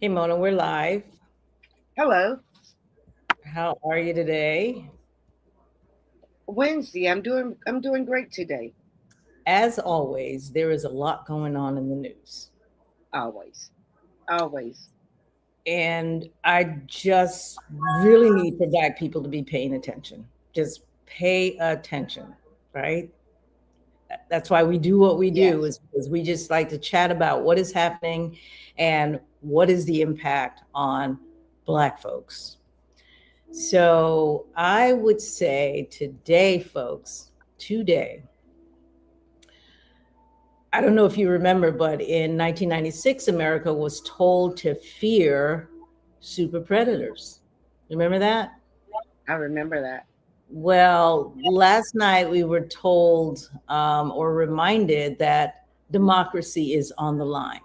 Hey Mona, we're live. Hello. How are you today? Wednesday. I'm doing great today. As always, there is a lot going on in the news. Always. Always. And I just really need for Black people to be paying attention. Just pay attention, right? That's why we do what we do, Yes. is because we just like to chat about what is happening and what is the impact on Black folks. So I would say today, folks, today, I don't know if you remember, but in 1996, America was told to fear super predators. Remember that? I remember that. Well, last night we were told or reminded that democracy is on the line.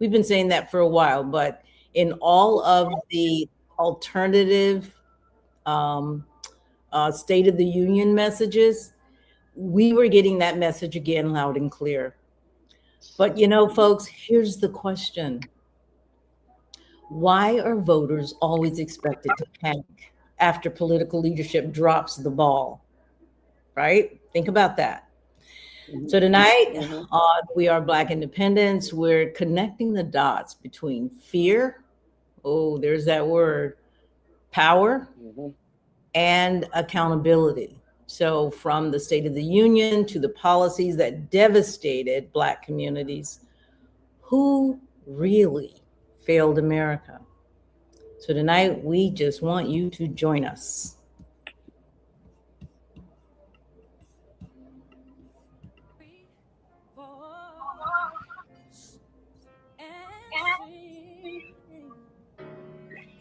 We've been saying that for a while, but in all of the alternative um, State of the Union messages, we were getting that message again loud and clear. But folks, here's the question. Why are voters always expected to panic after political leadership drops the ball? Right? Think about that. Hmm. So tonight Hmm. on We Are Black Independents, we're connecting the dots between fear, oh, there's that word, power, Hmm. and accountability. So, from the State of the Union to the policies that devastated Black communities, who really failed America? So, tonight we just want you to join us.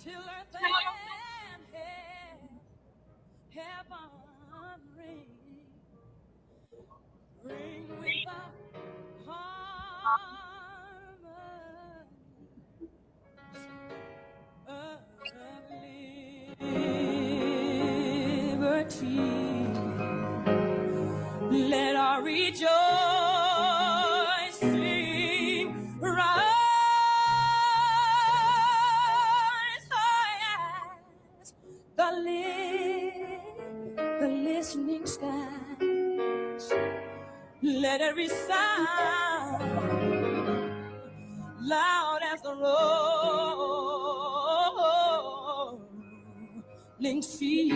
Till earth and heaven ring with the harmony of liberty. Let our rejoicing rise high as the listening skies. Let every sound loud as the rolling sea.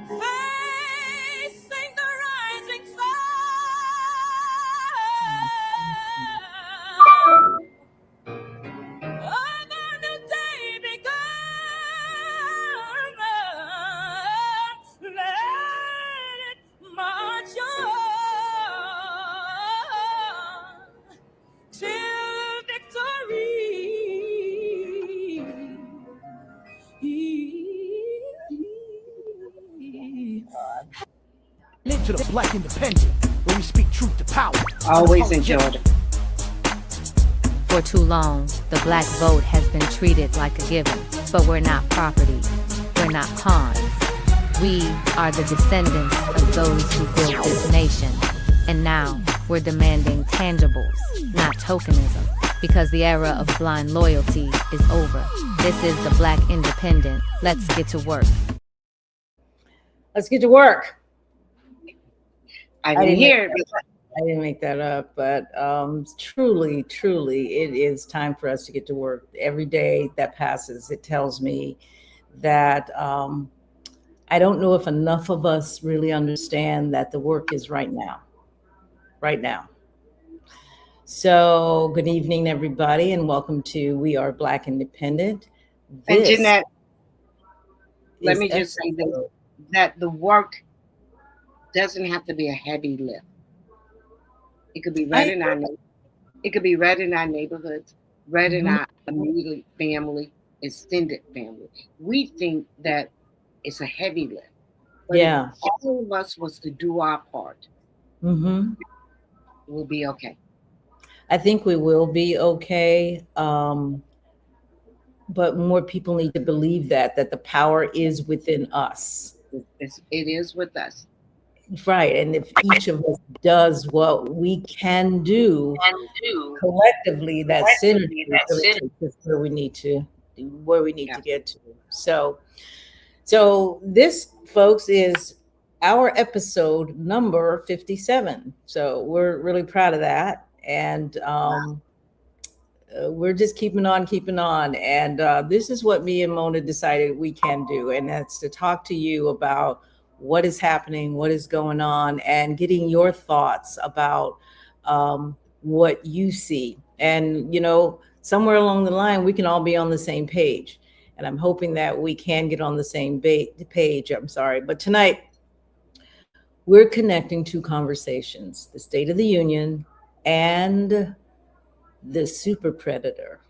Facing the rising sun of a new day begun. Let it march on till victory. To the Black Independent, where we speak truth to power. Always enjoyed it. For too long, the black vote has been treated like a given, but we're not property. We're not pawns. We are the descendants of those who built this nation. And now, we're demanding tangibles, not tokenism, because the era of blind loyalty is over. This is the Black Independent. Let's get to work. Let's get to work. I didn't hear it. I didn't make that up, but truly, truly, it is time for us to get to work. Every day that passes, it tells me that I don't know if enough of us really understand that the work is right now. Right now. So, good evening, everybody, and welcome to We Are Black Independent. And This Jeanette, let is me just say this, episode. that the work doesn't have to be a heavy lift. It could be read I in our it could be read in our neighborhoods, read in Mhm. our immediate family, extended family. We think that it's a heavy lift. But if Yeah. all of us was to do our part, hmm we'll be okay. I think we will be okay. But more people need to believe that the power is within us. It is with us. right. And if each of us does what we can do collectively, that synergy really takes us where we need Yeah. to get to. So this, folks, is our episode number 57. So we're really proud of that. And we're just keeping on. And this is what me and Mona decided we can do. And that's to talk to you about what is happening, what is going on, and getting your thoughts about what you see. And, somewhere along the line, we can all be on the same page. And I'm hoping that we can get on the same page. I'm sorry. But tonight, we're connecting two conversations: the State of the Union and the super predator.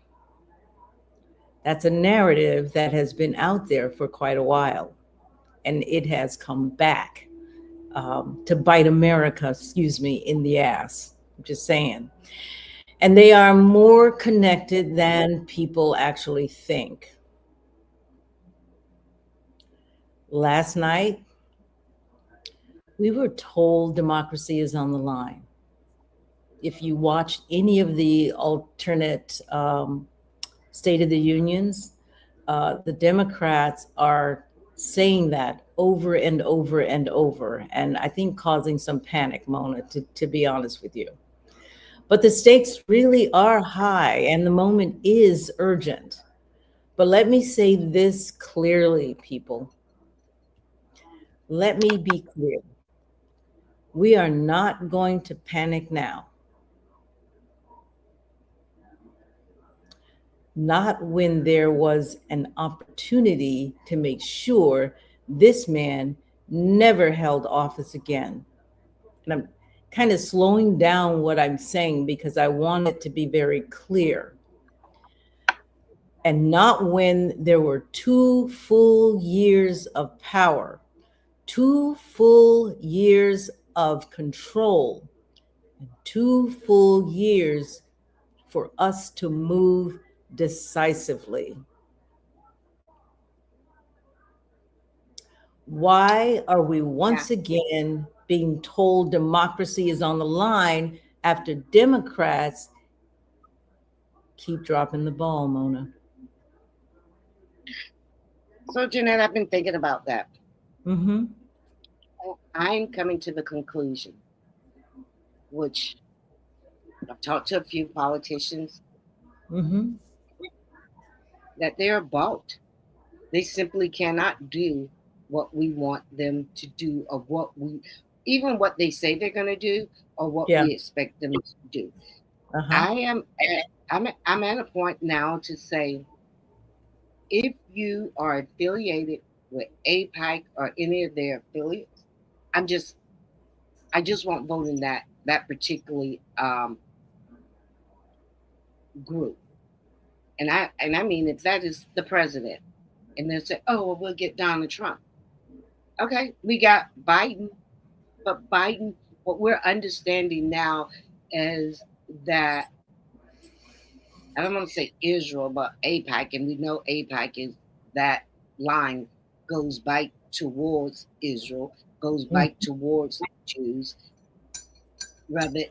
That's a narrative that has been out there for quite a while, and it has come back to bite America, in the ass. I'm just saying. And they are more connected than people actually think. Last night, we were told democracy is on the line. If you watched any of the alternate State of the Unions, the Democrats are saying that over and over and over, and I think causing some panic, Mona, to be honest with you. But the stakes really are high, and the moment is urgent. But let me say this clearly, people. Let me be clear. We are not going to panic now. Not when there was an opportunity to make sure this man never held office again. And I'm kind of slowing down what I'm saying because I want it to be very clear. And not when there were 2 full years of power, 2 full years of control, and 2 full years for us to move decisively. Why are we once again being told democracy is on the line after Democrats keep dropping the ball, Mona? So, Jeanette, I've been thinking about that. Mm-hmm. I'm coming to the conclusion, which I've talked to a few politicians, Mm-hmm. that they're bought. They simply cannot do what we want them to do, or even what they say they're going to do, or what Yeah. we expect them to do. Uh-huh. I'm at a point now to say, if you are affiliated with APAC or any of their affiliates, I just won't vote in that particular group. And I mean, if that is the president, and they'll say, "Oh, well, we'll get Donald Trump." Okay, we got Biden, but Biden, what we're understanding now is that, I don't want to say Israel, but APAC, and we know APAC is that line goes back towards Israel, goes back towards Jews. Whether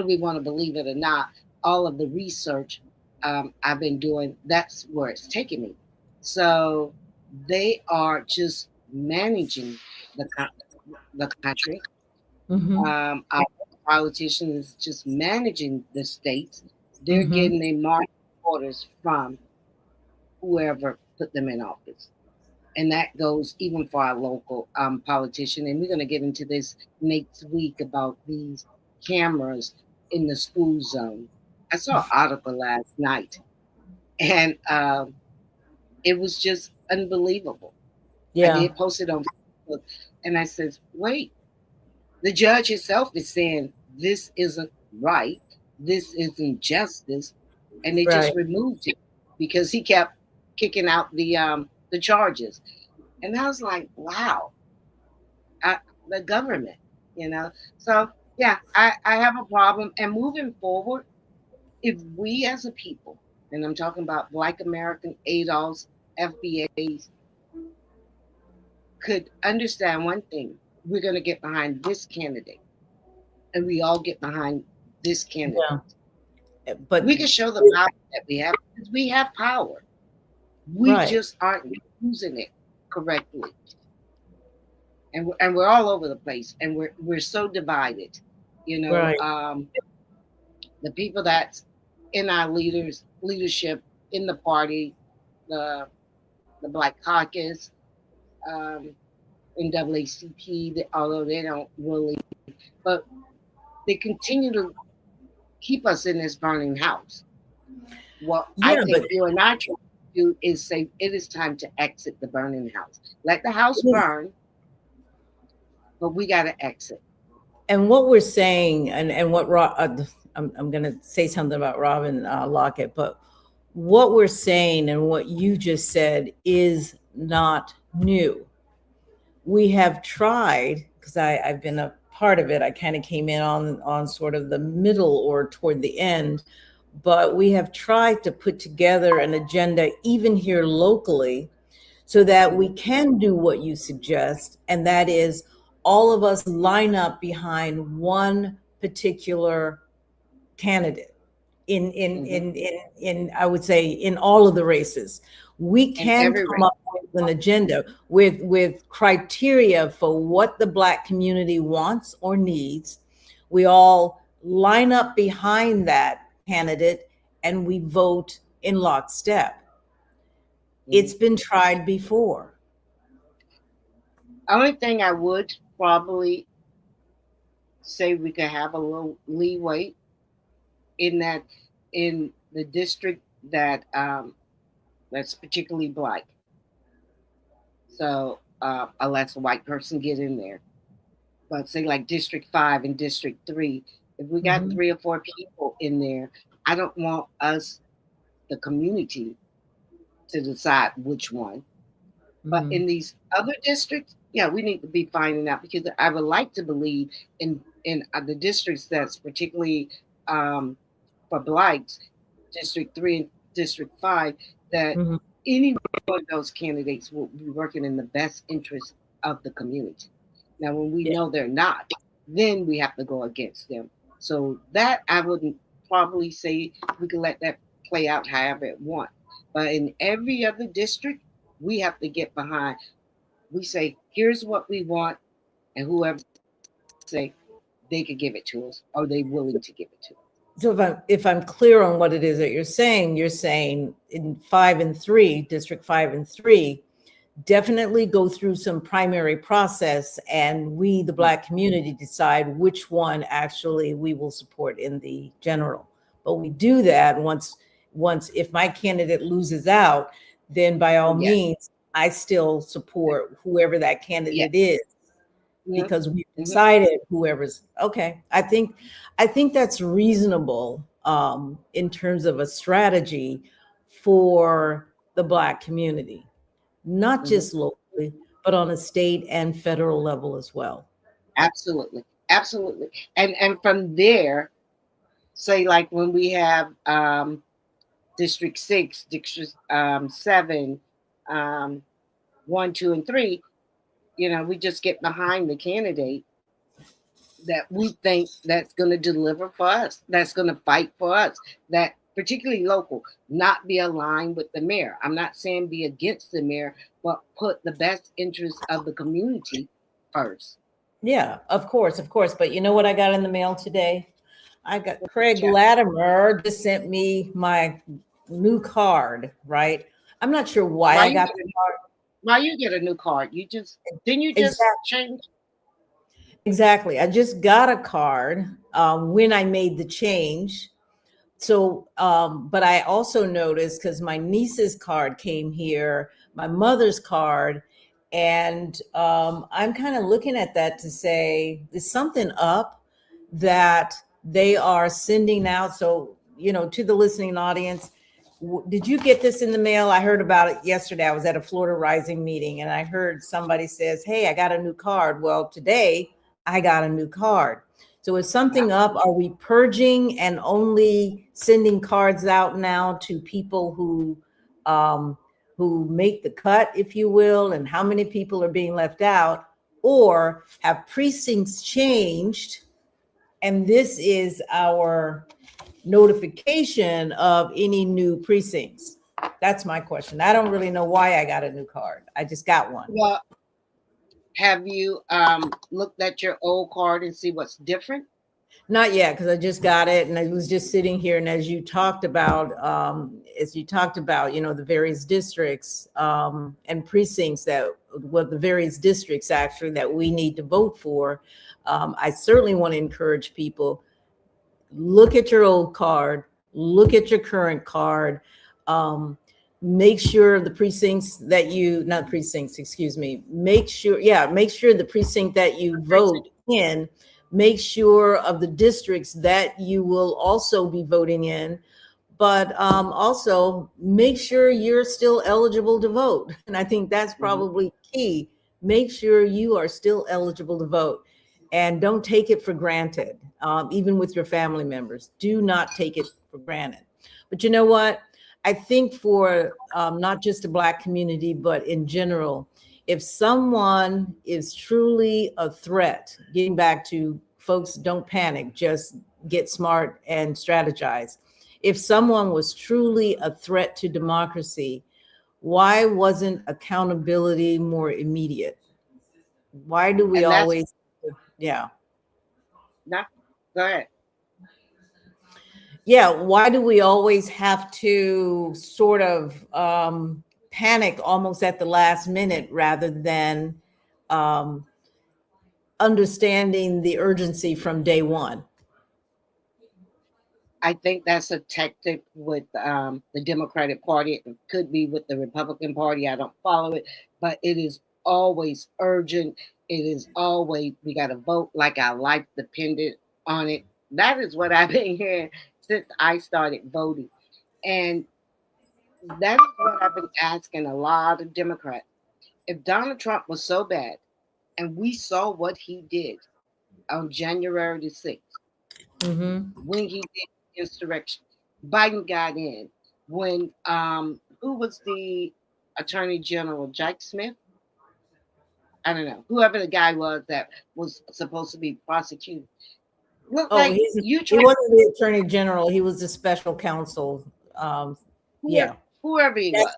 we want to believe it or not, all of the research I've been doing, that's where it's taking me. So they are just managing the country. Mm-hmm. Our politicians just managing the states. They're Mhm. getting their marching orders from whoever put them in office. And that goes even for our local politician. And we're going to get into this next week about these cameras in the school zone. I saw an article last night, and it was just unbelievable. I Yeah. did post it on Facebook, and I said, wait, the judge himself is saying this isn't right, this isn't justice, and they just Right. removed it because he kept kicking out the charges. And I was like, wow, the government, you know. So yeah, I have a problem. And moving forward, if we as a people, and I'm talking about Black American ADOS, FBAs, could understand one thing: we're going to get behind this candidate, and we all get behind this candidate. Yeah. But We can show the power that we have because we have power. We Right. just aren't using it correctly, and we're all over the place, and we're so divided. You know, Right. the people that's in our leadership in the party, the Black Caucus, NAACP, although they don't really, but they continue to keep us in this burning house. What I Yeah, think but you and I try to do is say it is time to exit the burning house. Let the house Yes. burn, but we got to exit. and what we're saying, and what I'm going to say something about Robin Lockett, but what we're saying and what you just said is not new. We have tried, because I've been a part of it. I kind of came in on sort of the middle or toward the end, but we have tried to put together an agenda even here locally so that we can do what you suggest, and that is all of us line up behind one particular candidate in I would say in all of the races. We can every come race. up with an agenda with criteria for what the Black community wants or needs. We all line up behind that candidate and we vote in lockstep. It's been tried before. Only thing I would probably say we could have a little leeway in that in the district that that's particularly Black. So unless a white person get in there, but say like District 5 and District 3, if we got Mhm. 3 or 4 people in there, I don't want us, the community, to decide which one. But Mhm. in these other districts, yeah, we need to be finding out because I would like to believe in the districts that's particularly for Blacks, District 3 and District 5, that Mhm. any one of those candidates will be working in the best interest of the community. Now, when we Yeah. know they're not, then we have to go against them. So that I wouldn't probably say we can let that play out however it wants. But in every other district, we have to get behind. We say, here's what we want, and whoever say they could give it to us, or they willing to give it to us. So if I'm clear on what it is that you're saying in 5 and 3, District 5 and 3, definitely go through some primary process, and we, the Black community, decide which one actually we will support in the general. But we do that once if my candidate loses out, then by all Yes. means, I still support whoever that candidate is. Mhm. Because we've Mhm. decided whoever's okay. I think that's reasonable in terms of a strategy for the Black community, not Mhm. just locally, but on a state and federal level as well. Absolutely, absolutely. And from there, say like when we have District 6, District 7, 1, 2, and 3, we just get behind the candidate that we think that's going to deliver for us, that's going to fight for us, that particularly local, not be aligned with the mayor. I'm not saying be against the mayor, but put the best interest of the community first. Yeah, of course. But you know what I got in the mail today? I got Craig Yeah. Latimer just sent me my new card, right? I'm not sure why I got the card. Why you get a new card? Didn't you just change? Exactly. I just got a card when I made the change. So, but I also noticed because my niece's card came here, my mother's card, and I'm kind of looking at that to say there's something up that they are sending out. So, to the listening audience, did you get this in the mail? I heard about it yesterday. I was at a Florida Rising meeting and I heard somebody says, hey, I got a new card. Well, today I got a new card. So is something up? Are we purging and only sending cards out now to people who make the cut, if you will, and how many people are being left out? or have precincts changed, and this is our notification of any new precincts? That's my question. I don't really know why I got a new card. I just got one. Well, have you looked at your old card and see what's different? Not yet, because I just got it, and I was just sitting here. And as you talked about, the various districts and precincts the various districts actually that we need to vote for, I certainly want to encourage people: look at your old card, look at your current card. Make sure the precincts that not precincts, excuse me. Make sure the precinct that you vote in. Make sure of the districts that you will also be voting in, but also make sure you're still eligible to vote. And I think that's probably key. Make sure you are still eligible to vote, and don't take it for granted. Even with your family members, do not take it for granted. But you know what? I think for not just the Black community, but in general, if someone is truly a threat, getting back to folks, don't panic, just get smart and strategize. If someone was truly a threat to democracy, why wasn't accountability more immediate? Why do we always, No, go ahead. Yeah, why do we always have to sort of panic almost at the last minute rather than understanding the urgency from day one? I think that's a tactic with the Democratic Party. It could be with the Republican Party. I don't follow it, but it is always urgent. It is always, we got to vote like our life depended on it. That is what I've been hearing since I started voting. And that is what I've been asking a lot of Democrats. If Donald Trump was so bad, and we saw what he did on January the 6th, when he did insurrection, Biden got in. When who was the Attorney General? Jack Smith? I don't know. Whoever the guy was that was supposed to be prosecuted. Look, Oh, like he wasn't the Attorney General. He was the special counsel. Whoever he was.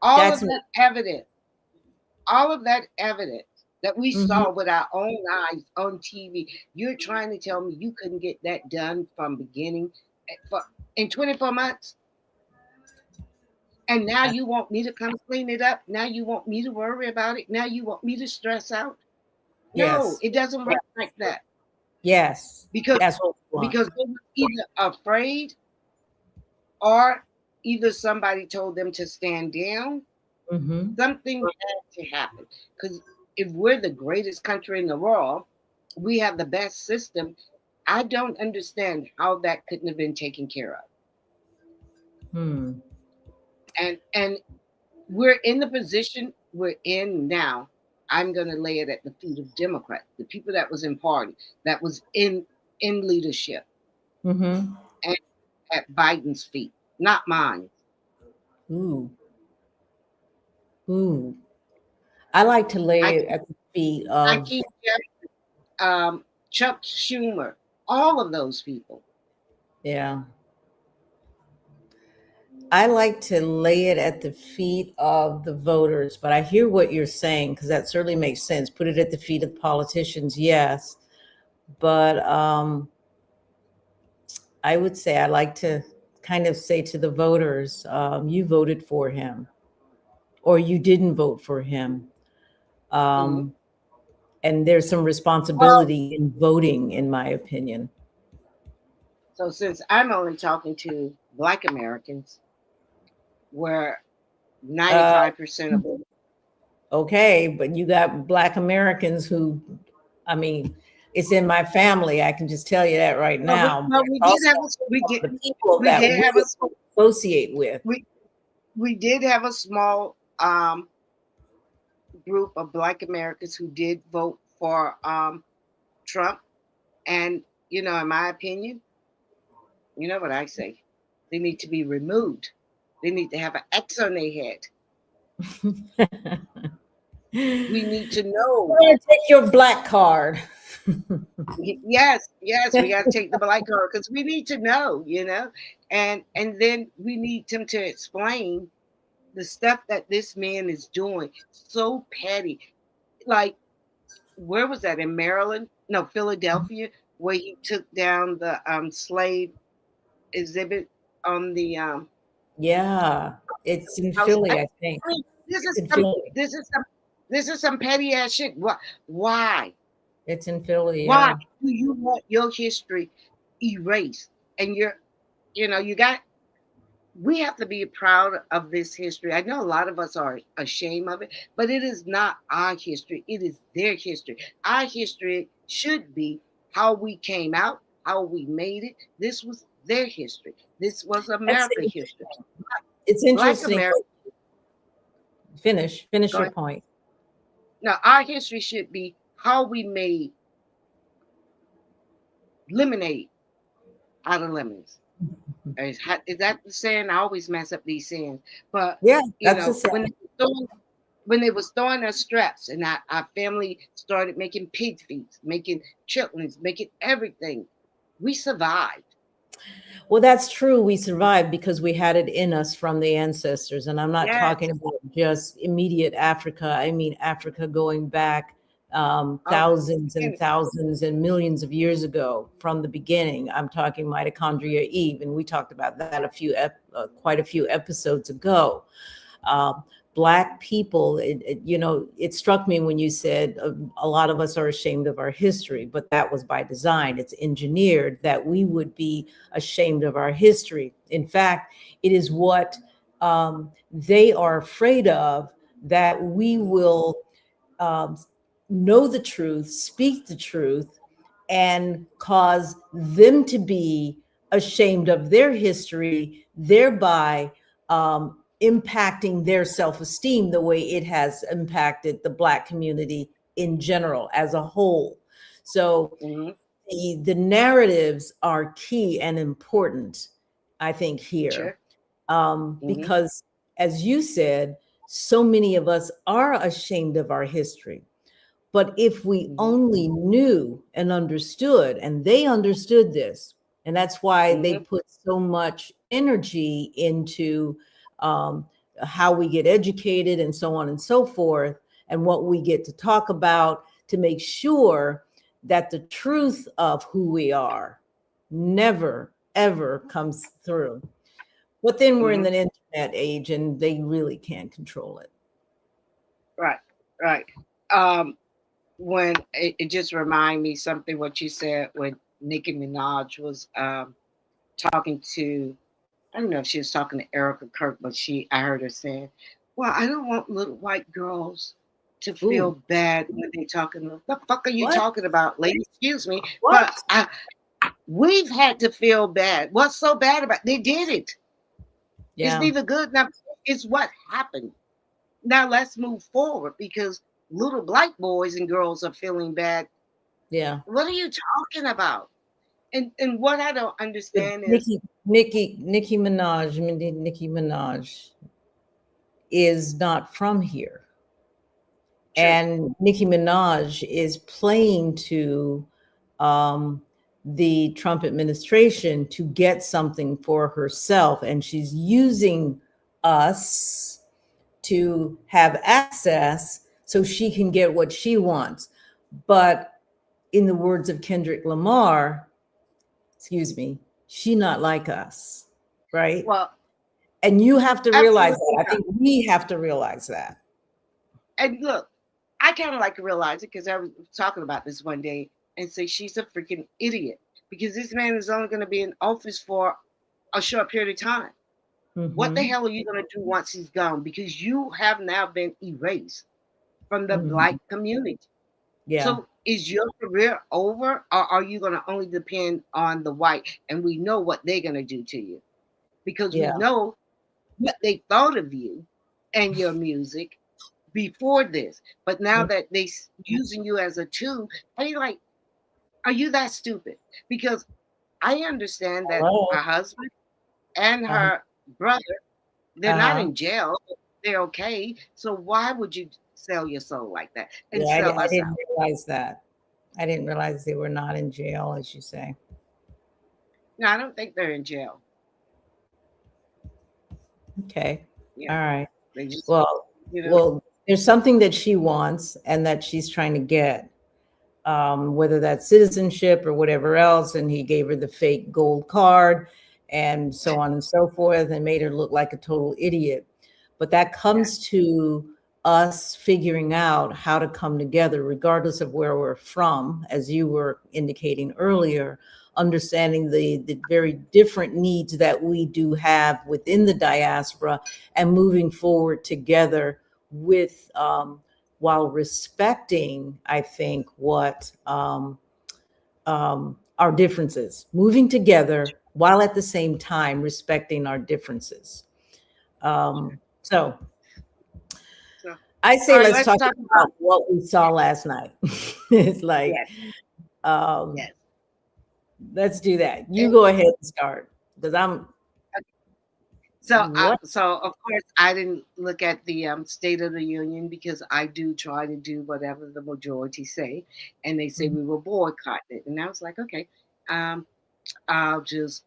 All of that evidence that we saw with our own eyes on TV. You're trying to tell me you couldn't get that done from beginning in 24 months? And now you want me to come clean it up? Now you want me to worry about it? Now you want me to stress out? No, it doesn't work like that. Yes. Because that's what they were either afraid, or either somebody told them to stand down. Something had to happen. Because if we're the greatest country in the world, we have the best system. I don't understand how that couldn't have been taken care of. And we're in the position we're in now. I'm going to lay it at the feet of Democrats, the people that was in party, that was in leadership, and at Biden's feet, not mine. Ooh. I like to lay it at the feet of Chuck Schumer, all of those people. Yeah. I like to lay it at the feet of the voters, but I hear what you're saying, because that certainly makes sense. Put it at the feet of politicians, yes. But I would say I like to kind of say to the voters, you voted for him, or you didn't vote for him. And there's some responsibility in voting, in my opinion. So since I'm only talking to Black Americans, where 95% of them. Okay, but you got Black Americans who, I mean, it's in my family. I can just tell you that right now. We did have a associate with. We did have a small group of Black Americans who did vote for Trump, and in my opinion, you know what I say? They need to be removed. They need to have an X on their head. We need to know. Take your black card. Yes, yes, we got to take the black card because we need to know, and then we need them to explain the stuff that this man is doing. So petty. Like, where was that, in Maryland? No, Philadelphia, where he took down the slave exhibit on the Yeah, it's in house. Philly, I think. I mean, this is In some Philly. this is some petty ass shit. Why? It's in Philly. Why Yeah. do you want your history erased? And you got. We have to be proud of this history. I know a lot of us are ashamed of it, but it is not our history. It is their history. Our history should be how we came out, how we made it. This was their history. This was America's history. It's Black interesting. America. Finish Go your ahead. point. Now, our history should be how we made lemonade out of lemons. Is that the saying? I always mess up these sayings. But Yeah, that's the when same. they was throwing us straps, and our family started making pig feet, making chitlins, making everything, we survived. Well, that's true. We survived because we had it in us from the ancestors. And I'm not Yes. talking about just immediate Africa. I mean, Africa going back Oh, thousands and and- thousands and millions of years ago from the beginning. I'm talking mitochondria Eve, and we talked about that quite a few episodes ago. Black people, it struck me when you said a lot of us are ashamed of our history, but that was by design. It's engineered that we would be ashamed of our history. In fact, it is what they are afraid of, that we will know the truth, speak the truth, and cause them to be ashamed of their history, thereby impacting their self-esteem the way it has impacted the Black community in general as a whole. So Mhm. the narratives are key and important, I think, here. Sure. Because as you said, so many of us are ashamed of our history. But if we only knew and understood, and they understood this, and that's why they put so much energy into how we get educated and so on and so forth, and what we get to talk about to make sure that the truth of who we are never, ever comes through. But then we're in the internet age, and they really can't control it. Right. When it just reminded me something what you said when Nicki Minaj was talking to, I don't know if she was talking to Erica Kirk, but I heard her saying, "Well, I don't want little white girls to feel bad when they're talking. What the fuck are you talking about, lady? Excuse me, What? but we've had to feel bad. What's so bad about? They did it. Yeah. It's neither good nor it's what happened. Now let's move forward because little Black boys and girls are feeling bad. Yeah. What are you talking about? And what I don't understand is Nicki Minaj is not from here. True. And Nicki Minaj is playing to the Trump administration to get something for herself. And she's using us to have access so she can get what she wants. But in the words of Kendrick Lamar, excuse me, she not like us, right? Well, and you have to realize absolutely that. I think we have to realize that. And look, I kind of like to realize it because I was talking about this one day and say she's a freaking idiot because this man is only going to be in office for a short period of time. What the hell are you going to do once he's gone? Because you have now been erased from the Black community. Yeah. So is your career over, or are you going to only depend on the white? And we know what they're going to do to you because we know what they thought of you and your music before this. But now that they're using you as a tool, are you that stupid? Because I understand that her husband and her brother, they're not in jail. They're okay. So why would you sell your soul like that and Yeah, sell I us didn't out. realize that. I didn't realize they were not in jail, as you say. No, I don't think they're in jail. Okay. Yeah, All right. they just, Well, you know, well, there's something that she wants and that she's trying to get, whether that's citizenship or whatever else. And he gave her the fake gold card and so on and so forth, and made her look like a total idiot. But that comes to us figuring out how to come together, regardless of where we're from, as you were indicating earlier, understanding the very different needs that we do have within the diaspora and moving forward together with, while respecting, I think, what our differences, moving together while at the same time respecting our differences. So so I all say right, let's let's talk talk about about what we saw last night. It's like, yes, um, yes. let's do that. You And go ahead and start because I'm so, what? so of course, I didn't look at the State of the Union because I do try to do whatever the majority say, and they say we will boycott it, and I was like, okay, um, I'll just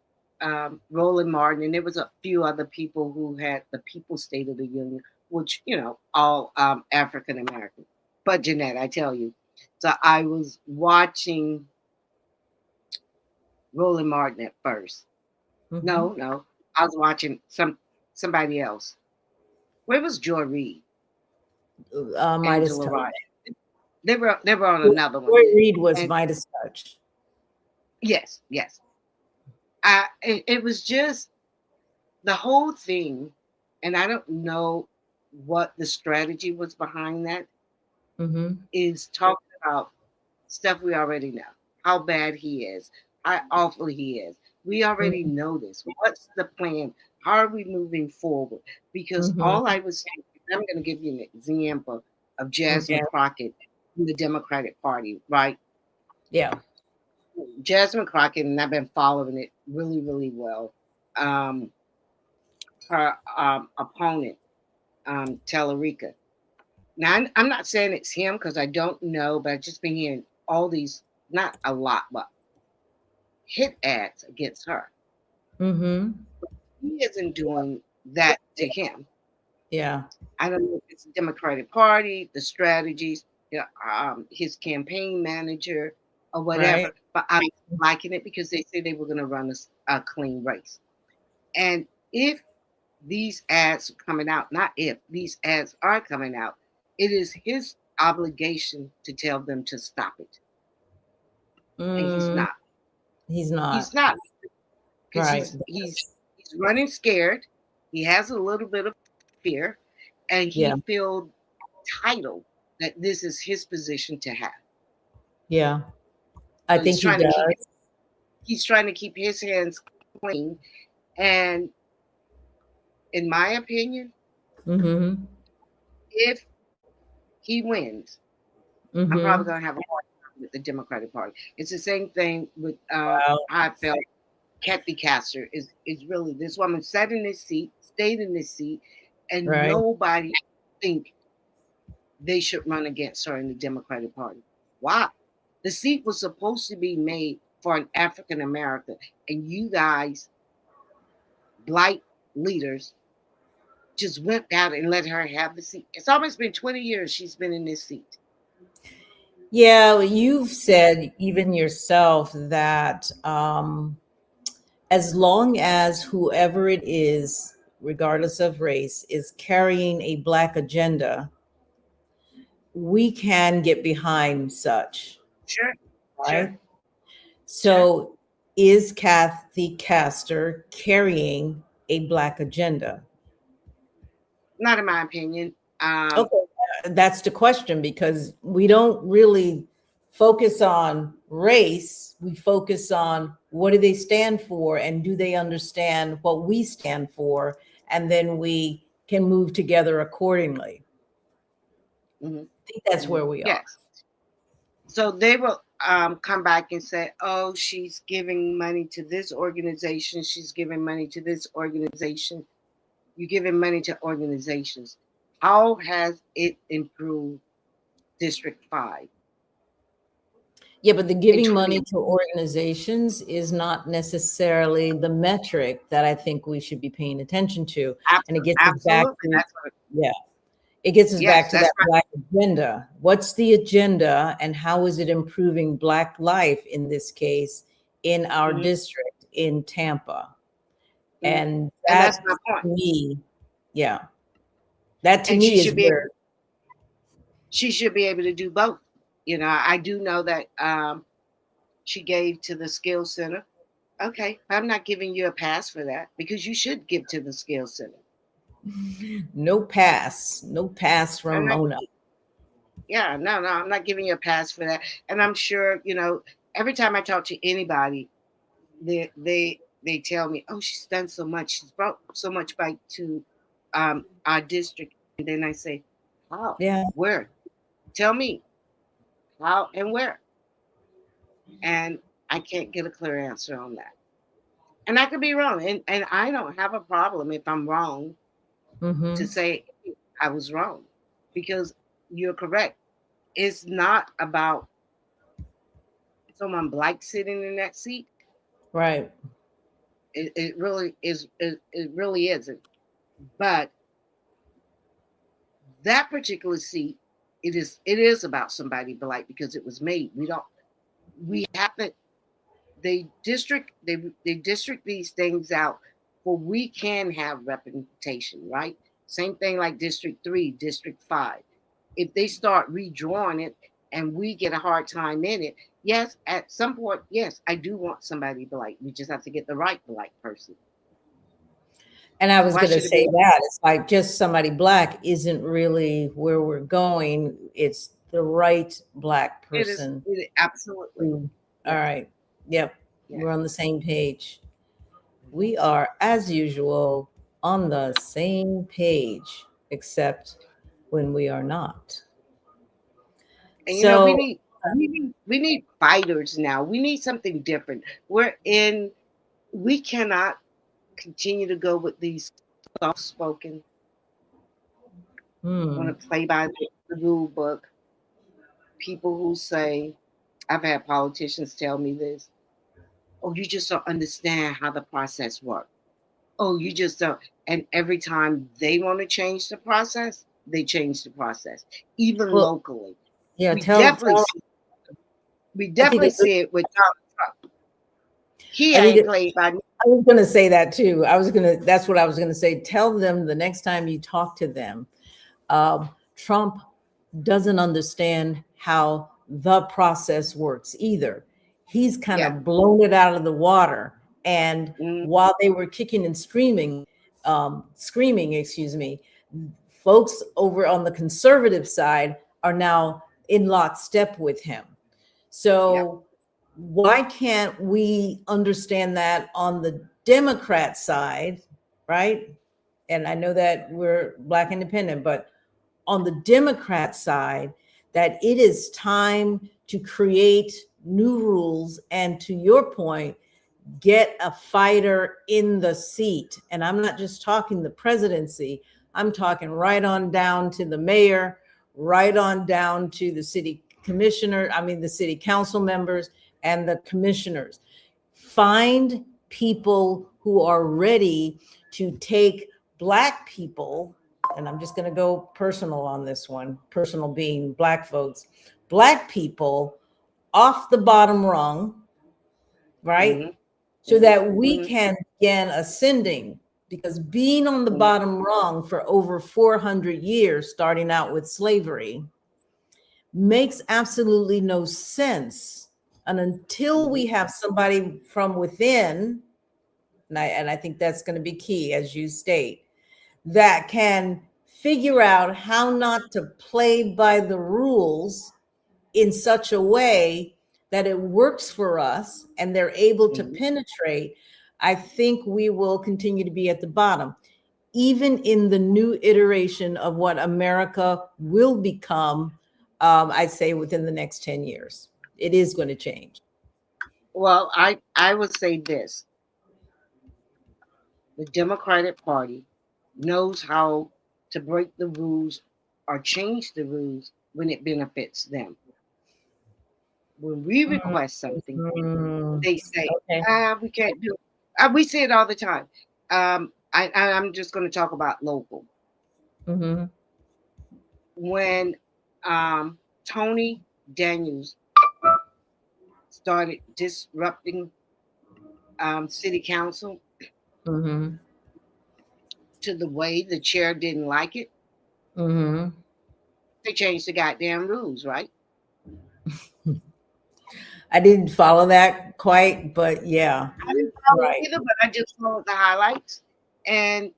Roland Martin, and there was a few other people who had the People's State of the Union, which all African American. But Jeanette, I tell you, so I was watching Roland Martin at first. Mhm. No, I was watching somebody else. Where was Joy Reid? Midas Angela touch. Rye. They were on another one. Joy Reid was And Midas touch. yes, yes. It was just the whole thing, and I don't know what the strategy was behind that, Hmm. is talking about stuff we already know. How bad he is, how awful he is. We already know this. What's the plan? How are we moving forward? Because Hmm. all I was saying, I'm going to give you an example of Yeah. Jasmine Crockett in the Democratic Party, right? Yeah. Jasmine Crockett, and I've been following it really, really well. Um, her opponent, Tellerica. Now, I'm not saying it's him because I don't know, but I've just been hearing all these, not a lot, but hit ads against her. Hmm. He isn't doing that to him. Yeah. I don't know if it's the Democratic Party, the strategies, his campaign manager, or Right. whatever, but I'm liking it because they say they were going to run a clean race. And if these ads are coming out, not if these ads are coming out, it is his obligation to tell them to stop it. And he's Mm, not. he's not. He's not because Right. he's running scared. He has a little bit of fear, and Yeah. he feels entitled that this is his position to have. Yeah. I So think he does. he's trying to keep his hands clean. And in my opinion, Hmm. if he wins, I'm probably Hmm. going to have a hard time with the Democratic Party. It's the same thing with Wow. I felt Kathy Castor is really this woman sat in this seat, stayed in this seat, and Right. nobody think they should run against her in the Democratic Party. Why? The seat was supposed to be made for an African American, and you guys, black leaders, just went out and let her have the seat. It's almost been 20 years she's been in this seat. Yeah, you've said even yourself that as long as whoever it is, regardless of race, is carrying a Black agenda, we can get behind such, Sure, sure, right? sure. So, is Kathy Castor carrying a Black agenda? Not in my opinion. Okay, that's the question because we don't really focus on race. We focus on what do they stand for and do they understand what we stand for? And then we can move together accordingly. Mhm, I think that's mhm. where we are. Yes. So they will come back and say, oh, she's giving money to this organization. She's giving money to this organization. You're giving money to organizations. How has it improved District 5? Yeah, but the giving money 20, to organizations is not necessarily the metric that I think we should be paying attention to. And it gets us back absolutely. to, That's what, yeah, it gets us yes, back to that's that right. Black agenda. What's the agenda and how is it improving Black life in this case in our Mhm, district in Tampa? mhm. And And that's that my to point. me, yeah, that to And she me is should be able, where, she should be able to do both. You know, I do know that she gave to the Skills Center. Okay, I'm not giving you a pass for that because you should give to the Skills Center. no pass I'm from not, Mona. yeah, no, I'm not giving you a pass for that. And I'm sure, you know, every time I talk to anybody, they tell me, oh, she's done so much, she's brought so much back to our district. And then I say, how? Yeah. Where? Tell me how and where. And I can't get a clear answer on that. And I could be wrong. And I don't have a problem if I'm wrong to Mm-hmm. say I was wrong because you're correct. It's not about someone Black sitting in that seat. Right. It really is. It really isn't. But that particular seat, it is about somebody Black because it was made. We haven't. They district these things out where we can have representation, right? Same thing like District 3, District 5. If they start redrawing it and we get a hard time in it, yes, at some point, yes, I do want somebody Black. We just have to get the right Black person. And I was Why going to should it be? say that it's like just somebody Black isn't really where we're going. It's the right Black It is person. absolutely. All right. Yep. Yeah. We're on the same page. We are, as usual, on the same page, except when we are not. And you know, So, we need fighters now. We need something different. We cannot continue to go with these soft spoken, want to play by the rule book. People who say, I've had politicians tell me this, oh, you just don't understand how the process works. Oh, you just don't. And every time they want to change the process, they change the process, even well, locally. yeah, We tell, I think definitely see it with Donald Trump. He I think ain't played by. I was going to say that too. That's what I was going to say. Tell them the next time you talk to them, Trump doesn't understand how the process works either. He's kind Yeah. of blown it out of the water. And Mm, while they were kicking and screaming, excuse me, folks over on the conservative side are now in lockstep with him. So why can't we understand that on the Democrat side, right? And I know that we're Black independent, but on the Democrat side, that it is time to create new rules and, to your point, get a fighter in the seat. And I'm not just talking the presidency, I'm talking right on down to the mayor, right on down to the city commissioner, the city council members and the commissioners. Find people who are ready to take Black people, and I'm just going to go personal on this one, personal being Black votes, Black people off the bottom rung, right? mhm, So mhm, that we mhm, can begin ascending, because being on the mhm. bottom rung for over 400 years, starting out with slavery, makes absolutely no sense. And until we have somebody from within, and I think that's going to be key, as you state, that can figure out how not to play by the rules in such a way that it works for us and they're able to Mhm. penetrate, I think we will continue to be at the bottom, even in the new iteration of what America will become. I'd say within the next 10 years, it is going to change. Well, I would say this: the Democratic Party knows how to break the rules or change the rules when it benefits them. When we request something, Mm, they say, okay. we can't do it. We say it all the time. I'm just going to talk about local. Mm-hmm. When Tony Daniels started disrupting city council Mm-hmm. to the way the chair didn't like it, Mm-hmm. they changed the goddamn rules, right? I didn't follow that quite, but yeah, I didn't follow it right. either, but I just followed the highlights, and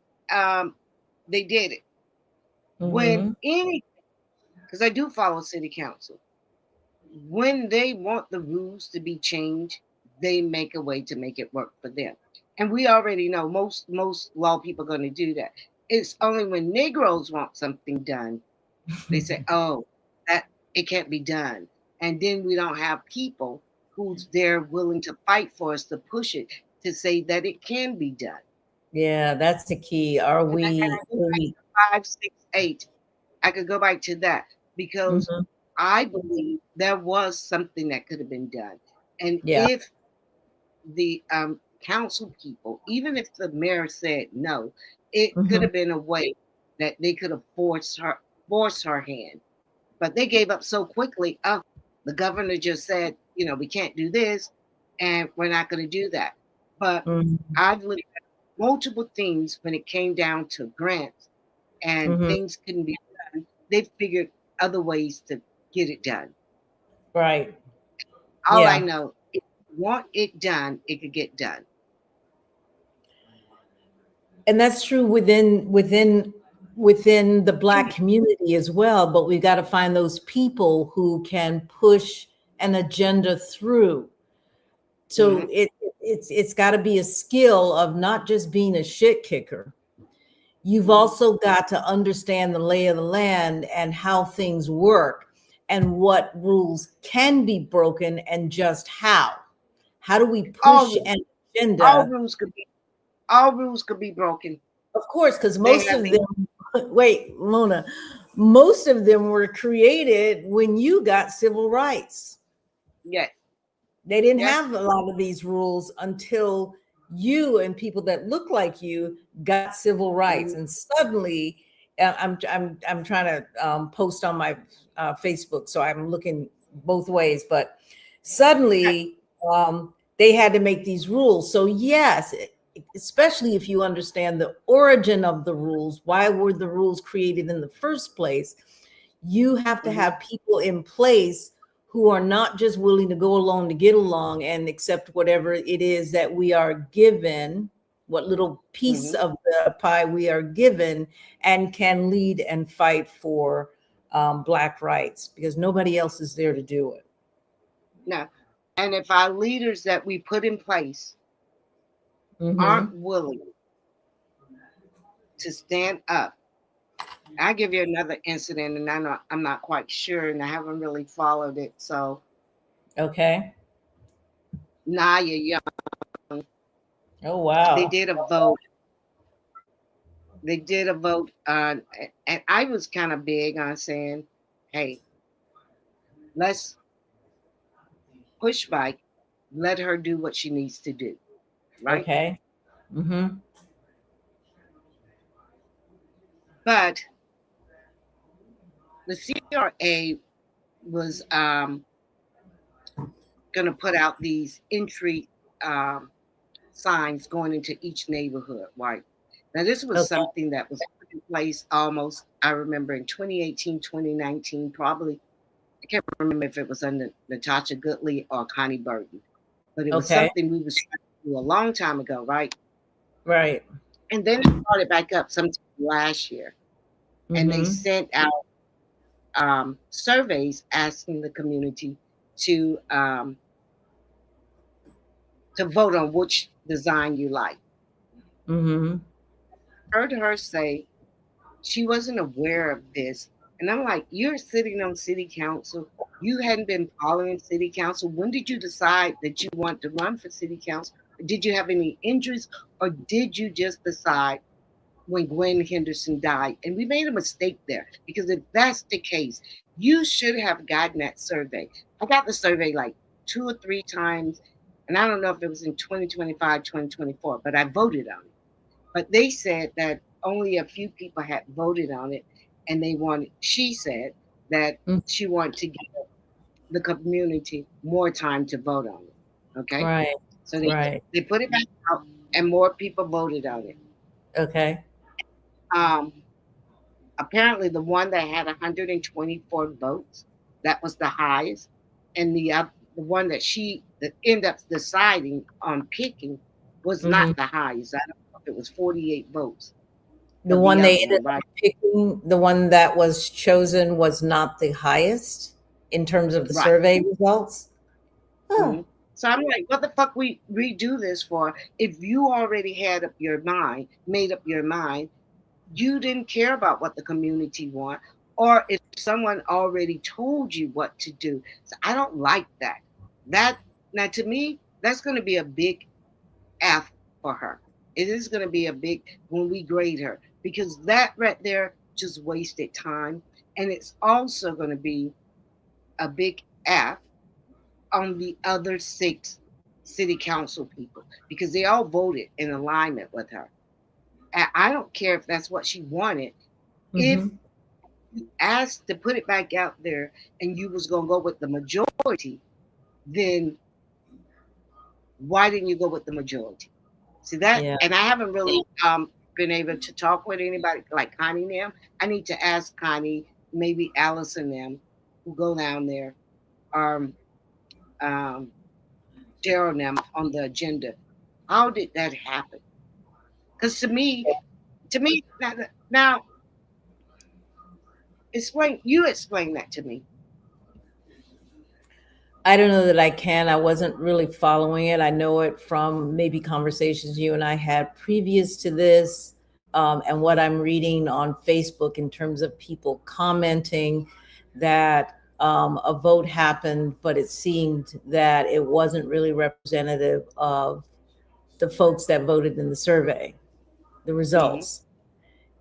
they did it. When Mm-hmm. any, because I do follow city council, when they want the rules to be changed, they make a way to make it work for them. And we already know most law people are going to do that. It's only when Negroes want something done, they say, "Oh, that it can't be done," and then we don't have people who's there willing to fight for us to push it to say that it can be done. Yeah, that's the key. Are And we? I go back to 568. I could go back to that because Mhm. I believe there was something that could have been done. And Yeah. if the council people, even if the mayor said no, it could Mhm. have been a way that they could have forced her hand. But they gave up so quickly. Oh, the governor just said, we can't do this, and we're not going to do that. But Mhm. I've looked at multiple things when it came down to grants and Mhm. things couldn't be done. They figured other ways to get it done. Right. All I Yeah. know, if you want it done, it could get done. And that's true within the Black community as well, but we've got to find those people who can push an agenda through. So Mhm. it's got to be a skill of not just being a shit kicker. You've also got to understand the lay of the land and how things work and what rules can be broken and just how. How do we All push rules, an all agenda? rules could be, all rules could be broken. Of course, because They most have of the them, wait, Mona, most of them were created when you got civil rights. yes, They didn't yes. have a lot of these rules until you and people that look like you got civil rights, Mhm. and suddenly, I'm trying to post on my Facebook, so I'm looking both ways. But suddenly, they had to make these rules. So yes, especially if you understand the origin of the rules, why were the rules created in the first place? You have to Mhm. have people in place who are not just willing to go along to get along and accept whatever it is that we are given, what little piece Mhm. of the pie we are given, and can lead and fight for Black rights, because nobody else is there to do it. No. And if our leaders that we put in place aren't Hmm. willing to stand up, I'll give you another incident, and I'm not quite sure, and I haven't really followed it. So Okay. Naya Young, Oh, they wow. did a vote. They did a vote on, and I was kind of big on saying, "Hey, let's push back, let her do what she needs to do." Right? Okay. Hmm. But the CRA was going to put out these entry um, signs going into each neighborhood, right? Now, this was Okay. something that was put in place almost, I remember in 2018, 2019, probably. I can't remember if it was under Natasha Goodley or Connie Burton, but it was Okay. something we was trying to do a long time ago, right? Right. And then it started back up sometime last year, and they Hmm. sent out surveys asking the community to um, to vote on which design you like. Hmm. Heard her say she wasn't aware of this. And I'm like, you're sitting on city council. You hadn't been following city council. When did you decide that you want to run for city council? Did you have any injuries, or did you just decide when Gwen Henderson died. And we made a mistake there because if that's the case, you should have gotten that survey. I got the survey like 2 or 3 times, and I don't know if it was in 2025, 2024, but I voted on it. But they said that only a few people had voted on it, and she said that Mm. she wanted to give the community more time to vote on it. Okay. Right. So they, Right. they put it back out, and more people voted on it. Okay. Um, Apparently, the one that had 124 votes, that was the highest, and the one that ended up deciding on picking was Mhm. not the highest. I don't know if it was 48 votes. The of one they other ended right? up picking, the one that was chosen was not the highest in terms of the Right. survey results. Oh, Mhm. So I'm like, what the fuck we redo this for? If you already made up your mind, you didn't care about what the community want, or if someone already told you what to do. So I don't like that. That Now to me, that's going to be a big F for her. It is going to be a big when we grade her because that right there just wasted time, and it's also going to be a big F on the other 6 city council people because they all voted in alignment with her. And I don't care if that's what she wanted. If mhm. you asked to put it back out there and you was gonna go with the majority, then why didn't you go with the majority? See that? Yeah. And I haven't really been able to talk with anybody like Connie and them. I need to ask Connie, maybe Alice and them who go down there, um, um, Daryl and them on the agenda. How did that happen? Because to me, now explain that to me. I don't know that I can. I wasn't really following it. I know it from maybe conversations you and I had previous to this, and what I'm reading on Facebook in terms of people commenting that a vote happened, but it seemed that it wasn't really representative of the folks that voted in the survey, the Hmm. results.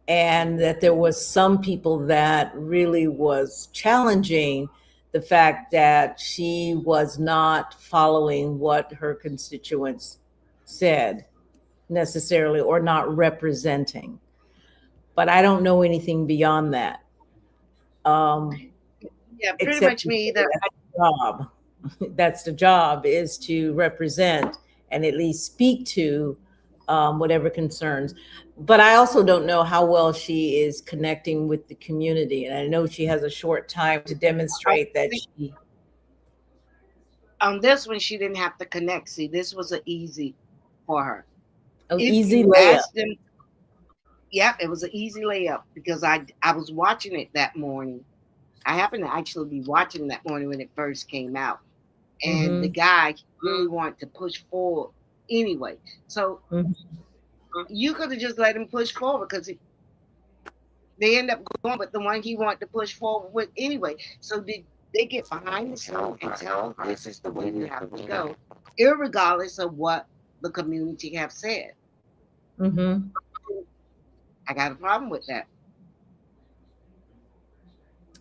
And that there was some people that really was challenging the fact that she was not following what her constituents said necessarily or not representing. But I don't know anything beyond that, Yeah, pretty except much to me say either. that's the job. That's the job, is to represent and at least speak to whatever concerns. But I also don't know how well she is connecting with the community. And I know she has a short time to demonstrate that she, On this one, she didn't have to connect. See, this was an easy for her. an If easy you layup. asked them, yeah, it was an easy layup because I was watching it that morning. I happened to actually be watching that morning when it first came out, and the Hmm. guy really wanted to push forward anyway. So Hmm. you could have just let him push forward because they end up going with the one he wanted to push forward with anyway. So did they get behind the scenes and tell this is the way you have to go, irregardless of what the community have said? Hmm. I got a problem with that.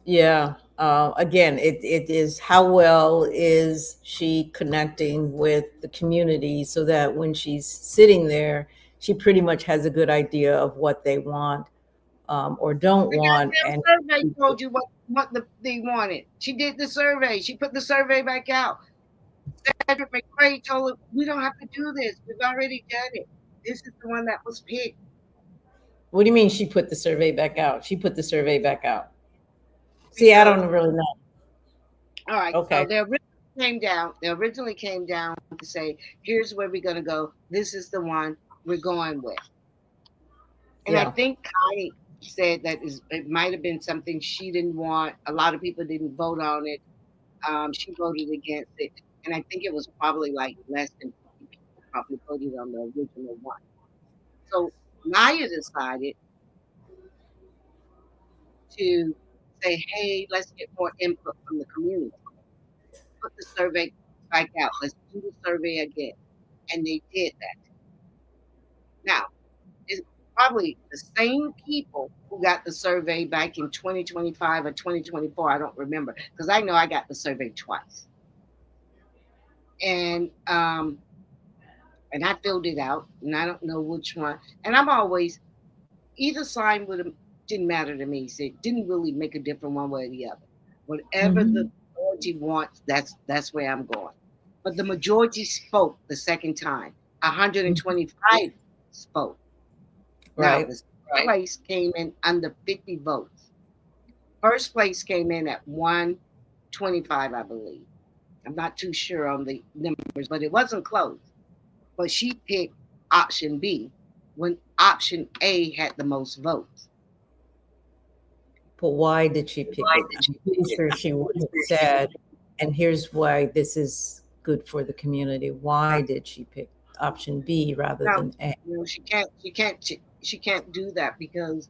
Yeah. Again, it is how well is she connecting with the community so that when she's sitting there, she pretty much has a good idea of what they want, or don't The want. And goddamn survey told you they wanted. She did the survey. She put the survey back out. Cedric McCray told her, we don't have to do this. We've already done it. This is the one that was picked. what do you mean she put the survey back out? She put the survey back out. See, I Because don't really know. all right, so Okay. they originally came down to say, here's where we're gonna go. This is the one we're going with. And I Yeah. think Connie said that it might have been something she didn't want. A lot of people didn't vote on it. She voted against it. And I think it was probably like less than 50 people probably voted on the original one. So Naya decided to say, hey, let's get more input from the community. Put the survey back out. Let's do the survey again. And they did that. Now, probably the same people who got the survey back in 2025 or 2024. I don't remember because I know I got the survey twice. And I filled it out, and I don't know which one. And I'm always either sign would didn't matter to me. So it didn't really make a difference one way or the other. Whatever the majority wants, that's where I'm going. But the majority spoke the second time. 125 spoke. Now, Right. the second place came in under 50 votes. First place came in at 125, I believe. I'm not too sure on the numbers, but it wasn't close. But she picked option B when option A had the most votes. But why did she pick it? I'm pretty sure she would have said, and here's why this is good for the community. Why did she pick option B rather No, than A? you know, she can't do that because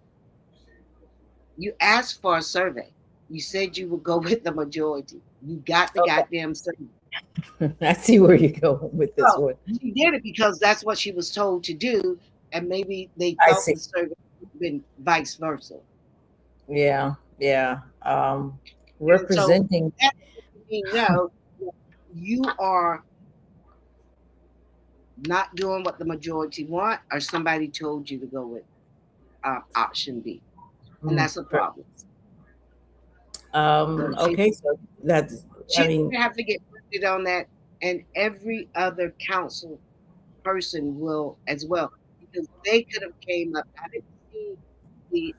you asked for a survey. You said you would go with the majority. You got the goddamn survey. I see where you're going with this So, one. she did it because that's what she was told to do, and maybe they I thought see. the survey would have been vice versa. Yeah, yeah. Representing. You know, you are not doing what the majority want, or somebody told you to go with option B, and that's a problem. Okay, so that's, She I mean, didn't have to get printed on that, and every other council person will as well, because they could have came up. I didn't see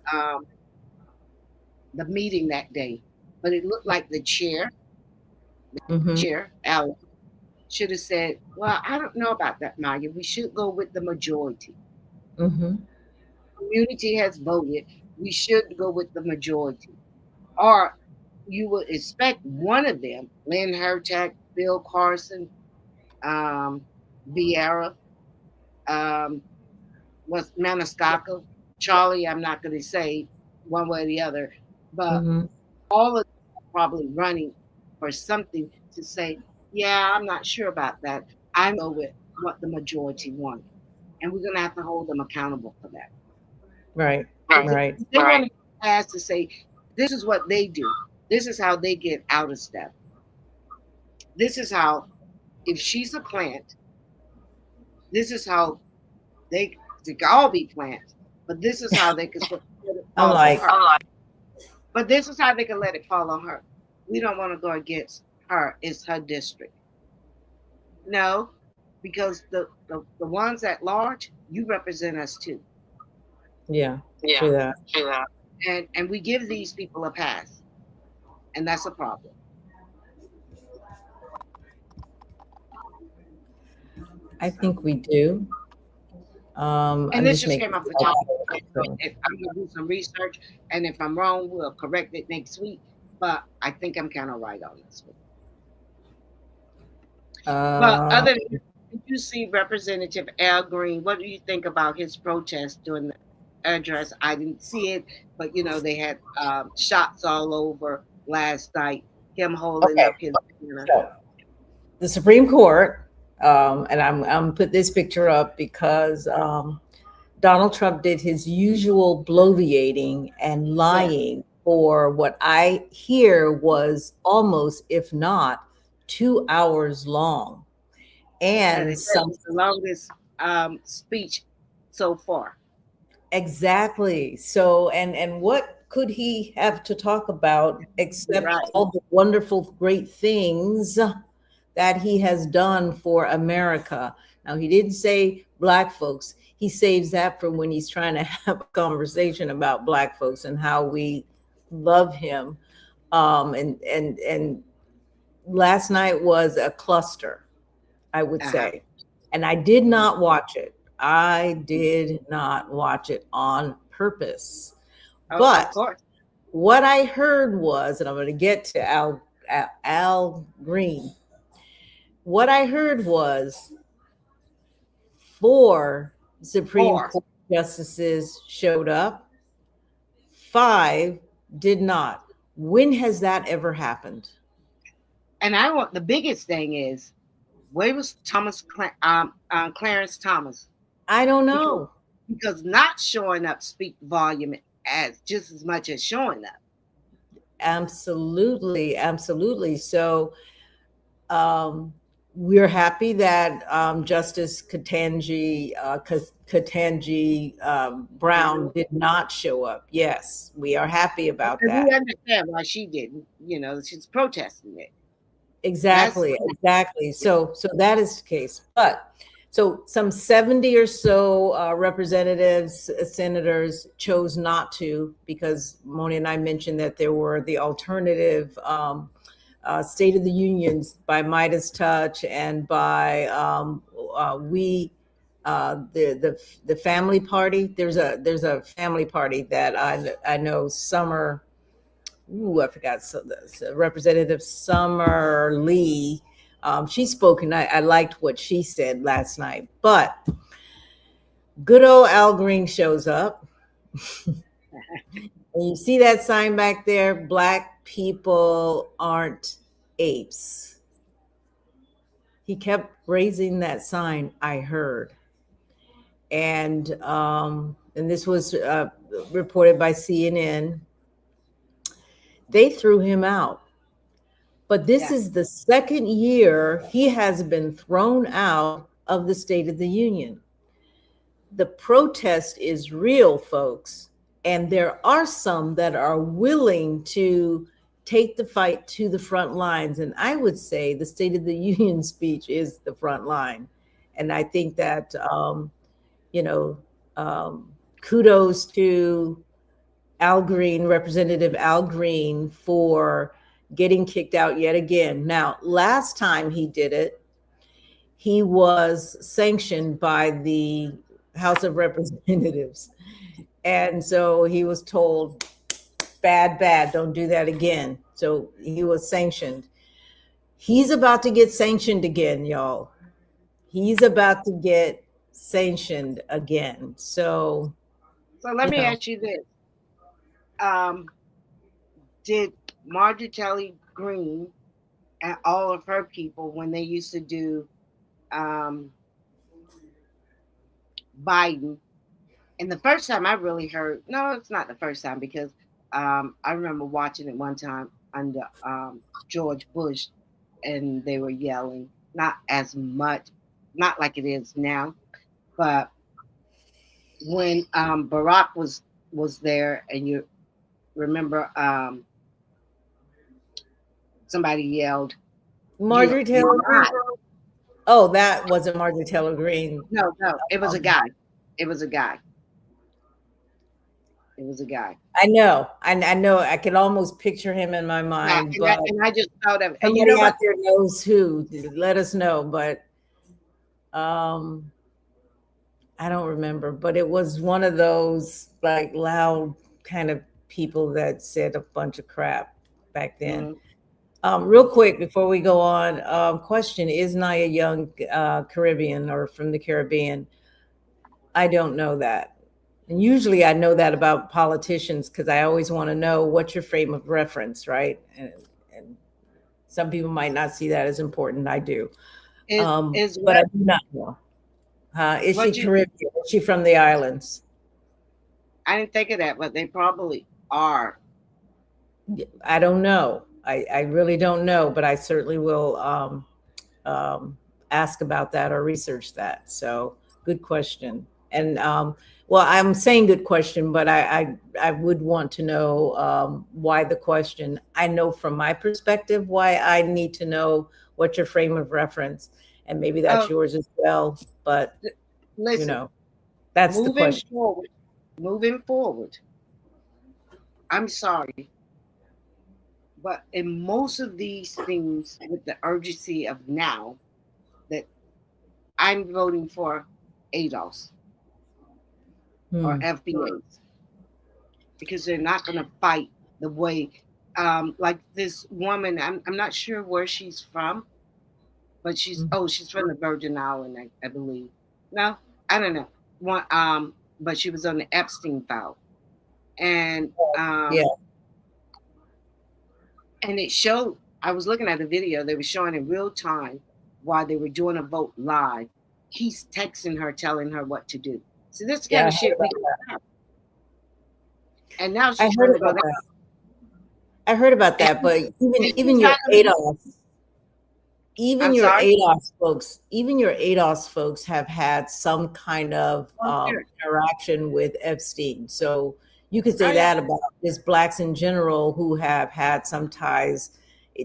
the meeting that day, but it looked like the chair, mhm, Al, should have said, "Well, I don't know about that, Maya. We should go with the majority. mhm, Community has voted. We should go with the majority." Or you would expect one of them, Lynn Hertag, Bill Carson, Vieira, was Maniscalco, Charlie. I'm not going to say one way or the other, but mhm. all of them are probably running for something to say, yeah, I'm not sure about that. I know with what the majority wanted. And we're going to have to hold them accountable for that. Right, Right. right. They want to ask to say, this is what they do. This is how they get out of step. This is how, if she's a plant, this is how they can all be plants, but this is how they can let it fall Unlike, on her. But this is how they can let it fall on her. We don't want to go against her. It's her district. No, because the ones at large, you represent us too. yeah, true that. And we give these people a pass. And that's a problem. I think we do. And I'm this just just making. came off the top. If I'm gonna do some research, and if I'm wrong, we'll correct it next week. But I think I'm kind of right on this one. But other than, did you see Representative Al Green? What do you think about his protest during the address? I didn't see it, but you know they had shots all over last night. Him holding Okay. up his banner. So, the Supreme Court, and I'm put this picture up because Donald Trump did his usual bloviating and lying for what I hear was almost, if not, 2 hours long, And and it said it was the longest speech so far. exactly. So, and what could he have to talk about except Right. all the wonderful, great things that he has done for America? Now, he didn't say Black folks. He saves that for when he's trying to have a conversation about Black folks and how we love him. And last night was a cluster, I would say. And I did not watch it. I did not watch it on purpose. Oh, But of course. what I heard was, and I'm going to get to Al Green. What I heard was 4 Supreme Court justices showed up, 5 did not. When has that ever happened? And I want the biggest thing is, where was Clarence Thomas? I don't know. because not showing up speak volume as just as much as showing up. Absolutely, absolutely. So we're happy that Justice Ketanji Brown did not show up. Yes, we are happy about And that. we understand why she didn't. She's protesting it. Exactly, exactly. So that is the case. But so some 70 or so representatives, senators chose not to, because Moni and I mentioned that there were the alternative State of the Unions by Midas Touch and by the Family Party. There's a family party that I know Summer. Ooh, I forgot. So Representative Summer Lee, she spoke, and I liked what she said last night. But good old Al Green shows up. And you see that sign back there? Black people aren't apes. He kept raising that sign, I heard. And this was reported by CNN. They threw him out. But this is the second year he has been thrown out of the State of the Union. The protest is real, folks. And there are some that are willing to take the fight to the front lines. And I would say the State of the Union speech is the front line. And I think that, kudos to Al Green, Representative Al Green, for getting kicked out yet again. Now, last time he did it, he was sanctioned by the House of Representatives. And so he was told, bad, don't do that again. So he was sanctioned. He's about to get sanctioned again, y'all. He's about to get sanctioned again. So let me ask you this. Did Marjorie Taylor Greene and all of her people, when they used to do Biden, and the first time I really heard, no, it's not the first time, because I remember watching it one time under George Bush, and they were yelling, not as much, not like it is now, but when Barack was there, and you remember somebody yelled, Marjorie Taylor Greene. Oh, that wasn't Marjorie Taylor Greene. No, it was a guy. It was a guy. I know. I can almost picture him in my mind. Yeah, and I just thought of, and somebody out there knows who. Let us know. But I don't remember. But it was one of those like loud kind of people that said a bunch of crap back then. Real quick before we go on, question: is Nia Young Caribbean or from the Caribbean? I don't know that. And usually I know that about politicians because I always want to know what's your frame of reference, right? And some people might not see that as important. I do. But I do not know. Is she Caribbean? Is she from the islands? I didn't think of that, but they probably are. I don't know. I really don't know, but I certainly will ask about that or research that. So good question. And well, I'm saying good question, but I would want to know why the question. I know from my perspective why I need to know what your frame of reference, and maybe that's yours as well. But listen, that's the question. Moving forward, I'm sorry, but in most of these things, with the urgency of now, that I'm voting for ADOS. Or FBAs, because they're not going to fight the way, like this woman. I'm not sure where she's from, but she's from the Virgin Islands, I believe. No, I don't know. But she was on the Epstein file, and and it showed. I was looking at the video. They were showing in real time while they were doing a vote live. He's texting her, telling her what to do. So this Yeah, kind I of heard shit we about can have. And now I she's heard trying to go about down. that. I heard about that, but even She's your not gonna be- ADOS, even I'm your sorry. ADOS folks, even your ADOS folks have had some kind of Oh, sure. interaction with Epstein. So you could say Oh, yeah. that about just blacks in general who have had some ties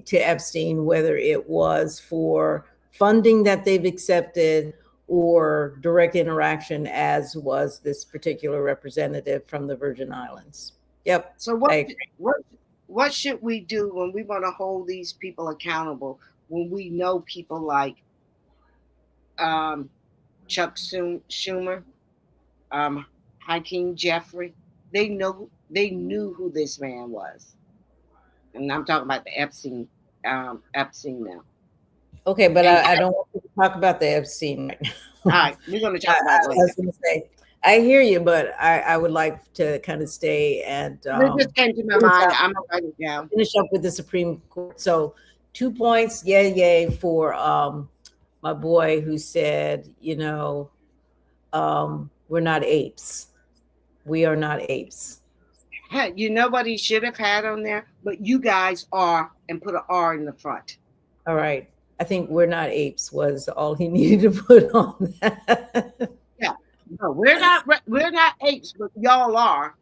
to Epstein, whether it was for funding that they've accepted or direct interaction, as was this particular representative from the Virgin Islands. Yep. So what should we do when we want to hold these people accountable? When we know people like Chuck Schumer, Hakeem Jeffrey, they knew who this man was, and I'm talking about the Epstein now. Okay, but And I don't want to talk about the Epstein right now. all right, we're going to talk about it I later. was going to say, I hear you, but I would like to kind of stay and It just came to my mind. I'm gonna write it down. finish up with the Supreme Court. So 2 points, yay for my boy who said, we're not apes. We are not apes. Hey, you know what he should have had on there? But you guys are, and put an R in the front. All right. I think we're not apes was all he needed to put on that. Yeah. No, we're not apes, but y'all are.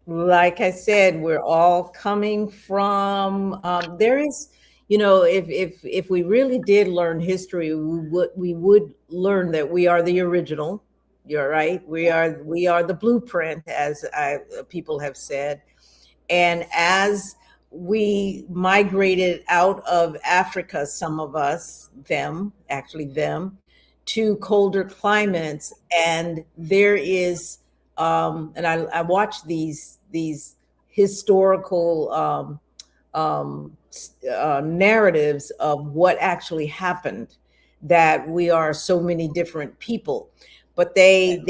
Like I said, we're all coming from there is, if we really did learn history, we would learn that we are the original. You're right. We are the blueprint, as people have said. And as we migrated out of Africa, some of us, them, to colder climates, and there is and I watch these historical narratives of what actually happened, that we are so many different people, but they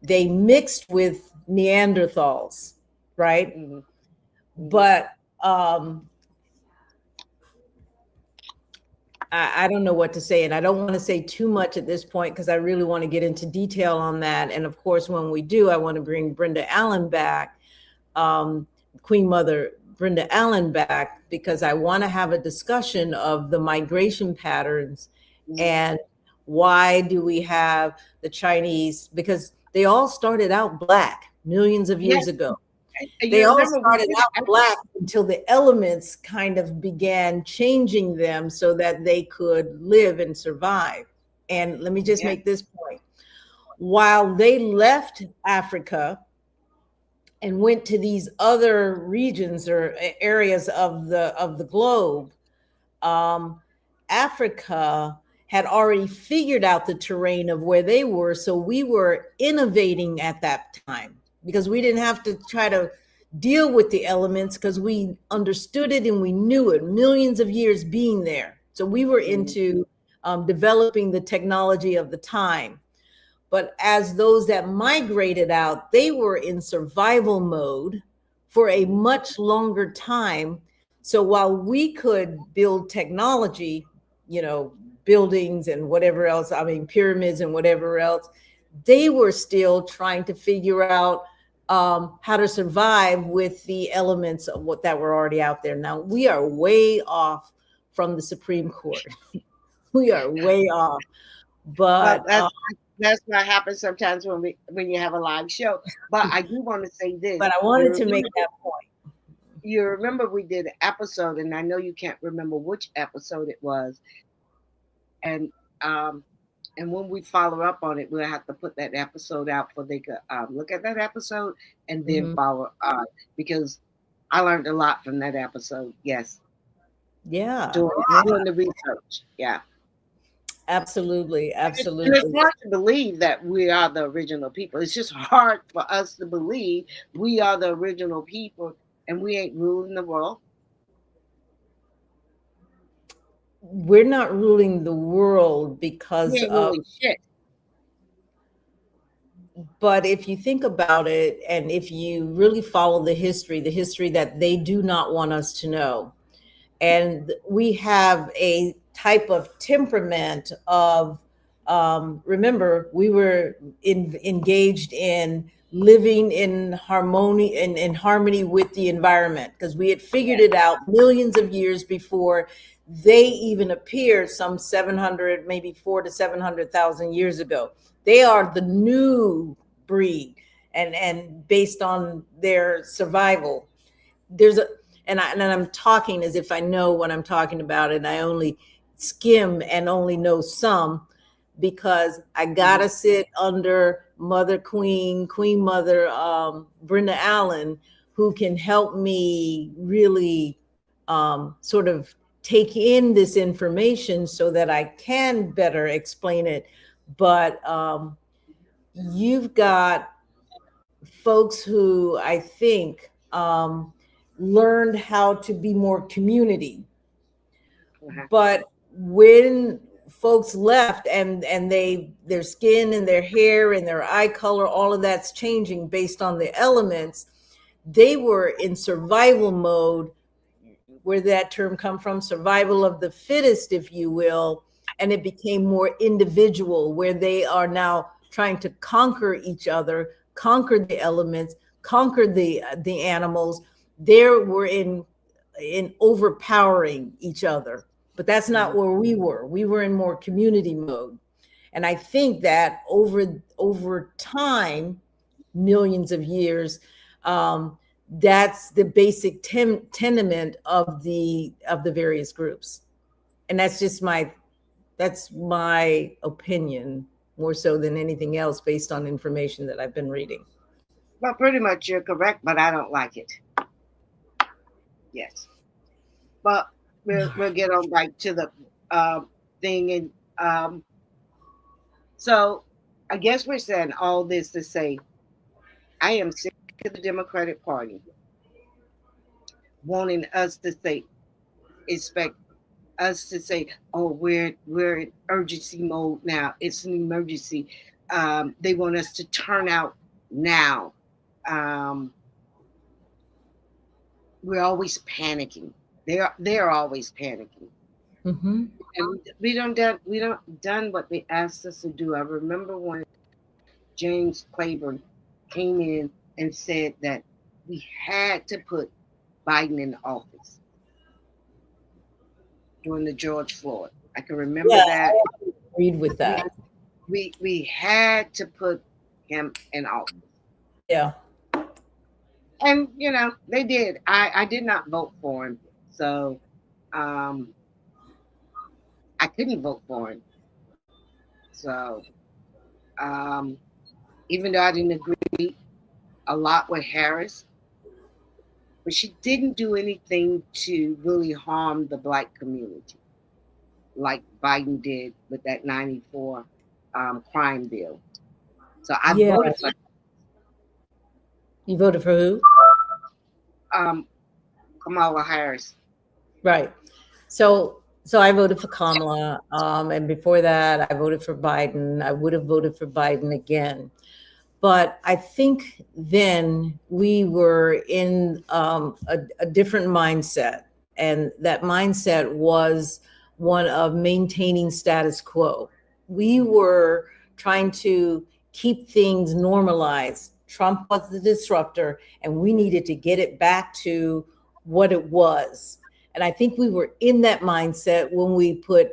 mixed with Neanderthals, right? Mm-hmm. But I don't know what to say, and I don't want to say too much at this point because I really want to get into detail on that. And of course, when we do, I want to bring Brenda Allen back, Queen Mother Brenda Allen back, because I want to have a discussion of the migration patterns and why do we have the Chinese, because they all started out black millions of years ago. They all started out black until the elements kind of began changing them so that they could live and survive. And let me just make this point. While they left Africa and went to these other regions or areas of the globe, Africa had already figured out the terrain of where they were. So we were innovating at that time, because we didn't have to try to deal with the elements because we understood it and we knew it, millions of years being there. So we were into developing the technology of the time. But as those that migrated out, they were in survival mode for a much longer time. So while we could build technology, buildings and whatever else, pyramids and whatever else, they were still trying to figure out how to survive with the elements of what that were already out there. Now we are way off from the Supreme Court. We are way off, but that's what happens sometimes when you have a live show. But I do want to say this. But I wanted to make that point. You remember we did an episode, and I know you can't remember which episode it was, and when we follow up on it, we'll have to put that episode out for they could look at that episode and then follow because I learned a lot from that episode. Yes. Yeah. Doing the research. Yeah. Absolutely. Absolutely. It's hard to believe that we are the original people. It's just hard for us to believe we are the original people and we ain't ruling the world. We're not ruling the world because of shit. But if you think about it, and if you really follow the history that they do not want us to know, and we have a type of temperament of remember, we were engaged in living in harmony with the environment, because we had figured it out millions of years before they even appeared, some 700, maybe 400 to 700,000 years ago. They are the new breed, and based on their survival. And I'm talking as if I know what I'm talking about, and I only skim and only know some, because I gotta sit under Queen Mother Brenda Allen, who can help me really sort of take in this information so that I can better explain it. But you've got folks who I think learned how to be more community. But when folks left and their skin and their hair and their eye color, all of that's changing based on the elements, they were in survival mode. Where did that term come from? Survival of the fittest, if you will. And it became more individual, where they are now trying to conquer each other, conquer the elements, conquer the animals. We're in overpowering each other. But that's not where we were. We were in more community mode. And I think that over time, millions of years, that's the basic tenement of the various groups. And that's my opinion, more so than anything else, based on information that I've been reading. Well, pretty much you're correct, but I don't like it. Yes. But we'll get on right to the thing. And so I guess we're saying all this to say, I am sick of the Democratic Party wanting us to say, expect us to say, oh, we're in urgency mode now. It's an emergency. They want us to turn out now. We're always panicking. They're always panicking. Mm-hmm. And we don't done what they asked us to do. I remember when James Claiborne came in and said that we had to put Biden in office during the George Floyd. I can remember that. I agreed with that. We had to put him in office. Yeah. And they did. I did not vote for him. So I couldn't vote for him. So even though I didn't agree a lot with Harris, but she didn't do anything to really harm the Black community like Biden did with that 94 crime bill. So I voted for. You voted for who? Kamala Harris. Right. So I voted for Kamala, and before that, I voted for Biden. I would have voted for Biden again. But I think then we were in a different mindset. And that mindset was one of maintaining status quo. We were trying to keep things normalized. Trump was the disruptor, and we needed to get it back to what it was. And I think we were in that mindset when we put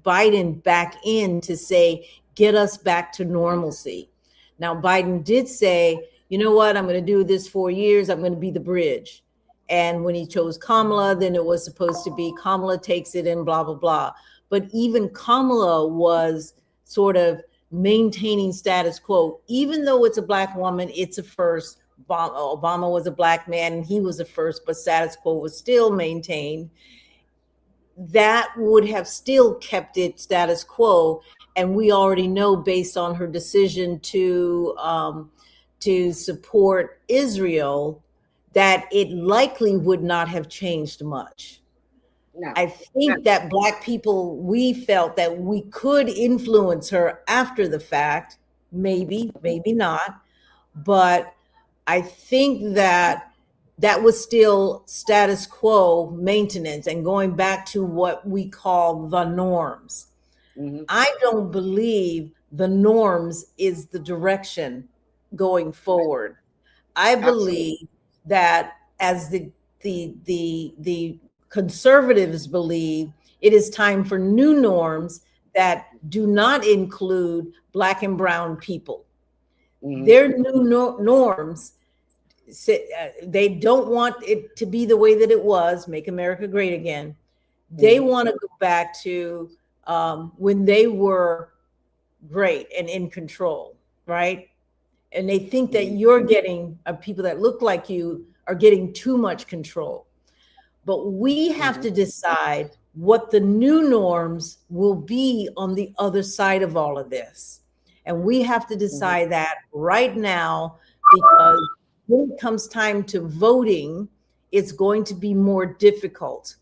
Biden back in to say, get us back to normalcy. Now, Biden did say, you know what, I'm going to do this 4 years. I'm going to be the bridge. And when he chose Kamala, then it was supposed to be Kamala takes it and blah, blah, blah. But even Kamala was sort of maintaining status quo. Even though it's a Black woman, it's a first. Obama was a Black man and he was a first, but status quo was still maintained. That would have still kept it status quo. And we already know, based on her decision to support Israel, that it likely would not have changed much. No. I think that Black people, we felt that we could influence her after the fact, maybe not. But I think that was still status quo maintenance and going back to what we call the norms. Mhm. I don't believe the norms is the direction going forward. I Absolutely. believe that as the conservatives believe, it is time for new norms that do not include Black and brown people. Mhm. Their new norms, they don't want it to be the way that it was, make America great again. They Mhm. want to go back to when they were great and in control, right? And they think that Mhm. you're getting people that look like you are getting too much control. But we have Mhm. to decide what the new norms will be on the other side of all of this. And we have to Mhm. decide that right now, because when it comes time to voting, it's going to be more difficult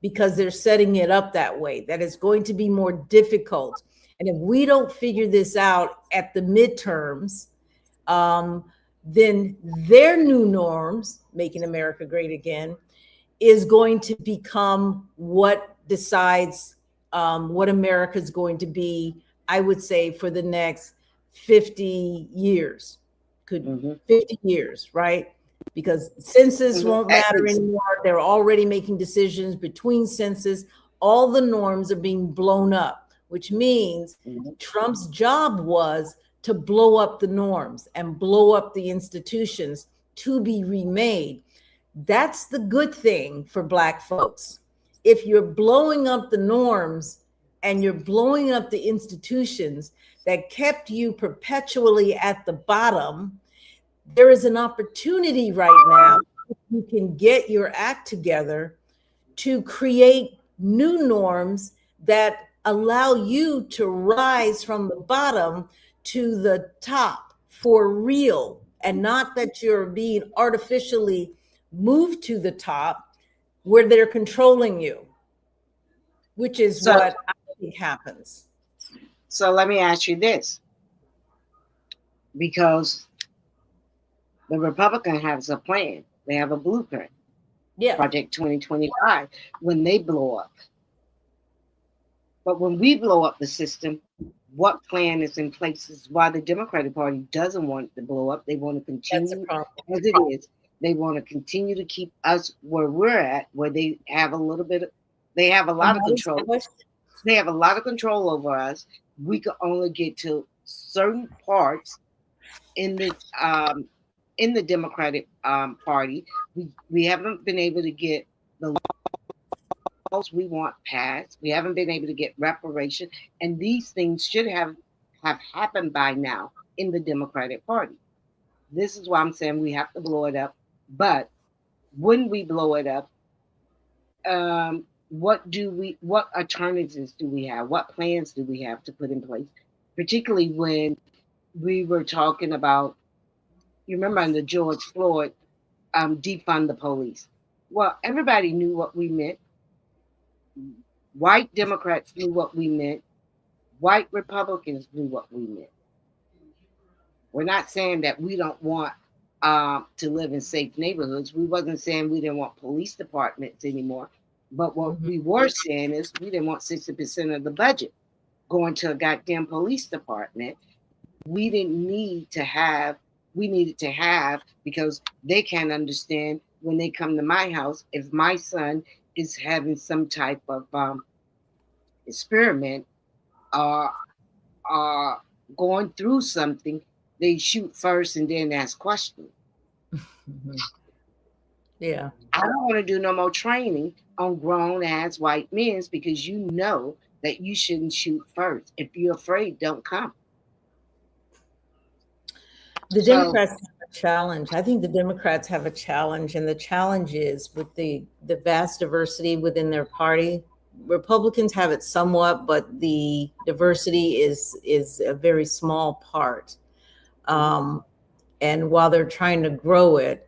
because they're setting it up that way, that it's going to be more difficult. And if we don't figure this out at the midterms, um, then their new norms, making America great again, is going to become what decides what America is going to be, I would say, for the next 50 years. Could Mhm. 50 years, right? Because census Mhm. won't At matter least. anymore. They're already making decisions between census. All the norms are being blown up, which means Mhm. Trump's job was to blow up the norms and blow up the institutions to be remade. That's the good thing for Black folks. If you're blowing up the norms and you're blowing up the institutions that kept you perpetually at the bottom, there is an opportunity right now, if you can get your act together, to create new norms that allow you to rise from the bottom to the top for real, and not that you're being artificially moved to the top where they're controlling you, which is So, what I think happens. so let me ask you this, because the Republican has a plan. They have a blueprint, Yeah, Project 2025, when they blow up. But when we blow up the system, what plan is in place is why the Democratic Party doesn't want it to blow up. They want to that's a continue problem. as it is. They want to continue to keep us where we're at, where they have a little bit of, they have a lot of control. They have a lot of control over us. We can only get to certain parts in the Democratic Party. We haven't been able to get the laws we want passed. We haven't been able to get reparation, and these things should have happened by now in the Democratic Party. This is why I'm saying we have to blow it up. But when we blow it up, what alternatives do we have? What plans do we have to put in place? Particularly when we were talking about, you remember under George Floyd, defund the police. Well, everybody knew what we meant. White Democrats knew what we meant. White Republicans knew what we meant. We're not saying that we don't want to live in safe neighborhoods. We wasn't saying we didn't want police departments anymore. But what Mhm. we were saying is we didn't want 60% of the budget going to a goddamn police department. We didn't need to have, we needed to have, because they can't understand when they come to my house, if my son is having some type of experiment or going through something, they shoot first and then ask questions. Mhm. Yeah. I don't want to do no more training on grown ass white men, because you know that you shouldn't shoot first. If you're afraid, don't come. The So, Democrats have a challenge. I think the Democrats have a challenge, and the challenge is with the vast diversity within their party. Republicans have it somewhat, but the diversity is a very small part. Um, and while they're trying to grow it,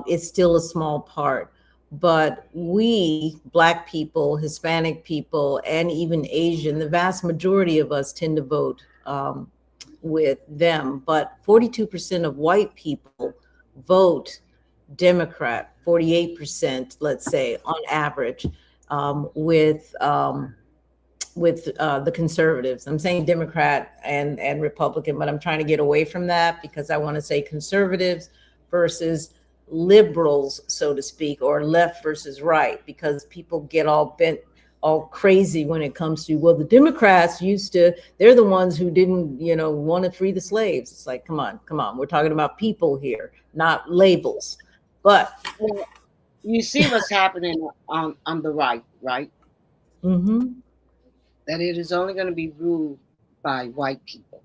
it's still a small part. But we, Black people, Hispanic people, and even Asian, the vast majority of us tend to vote with them. But 42% of white people vote Democrat, 48%, let's say, on average, with the conservatives. I'm saying Democrat and Republican, but I'm trying to get away from that because I want to say conservatives versus liberals, so to speak, or left versus right, because people get all bent, all crazy when it comes to, well, the Democrats they're the ones who didn't, want to free the slaves. It's like, come on. We're talking about people here, not labels. But Well, you see what's happening on the right, right? mhm. That it is only going to be ruled by white people.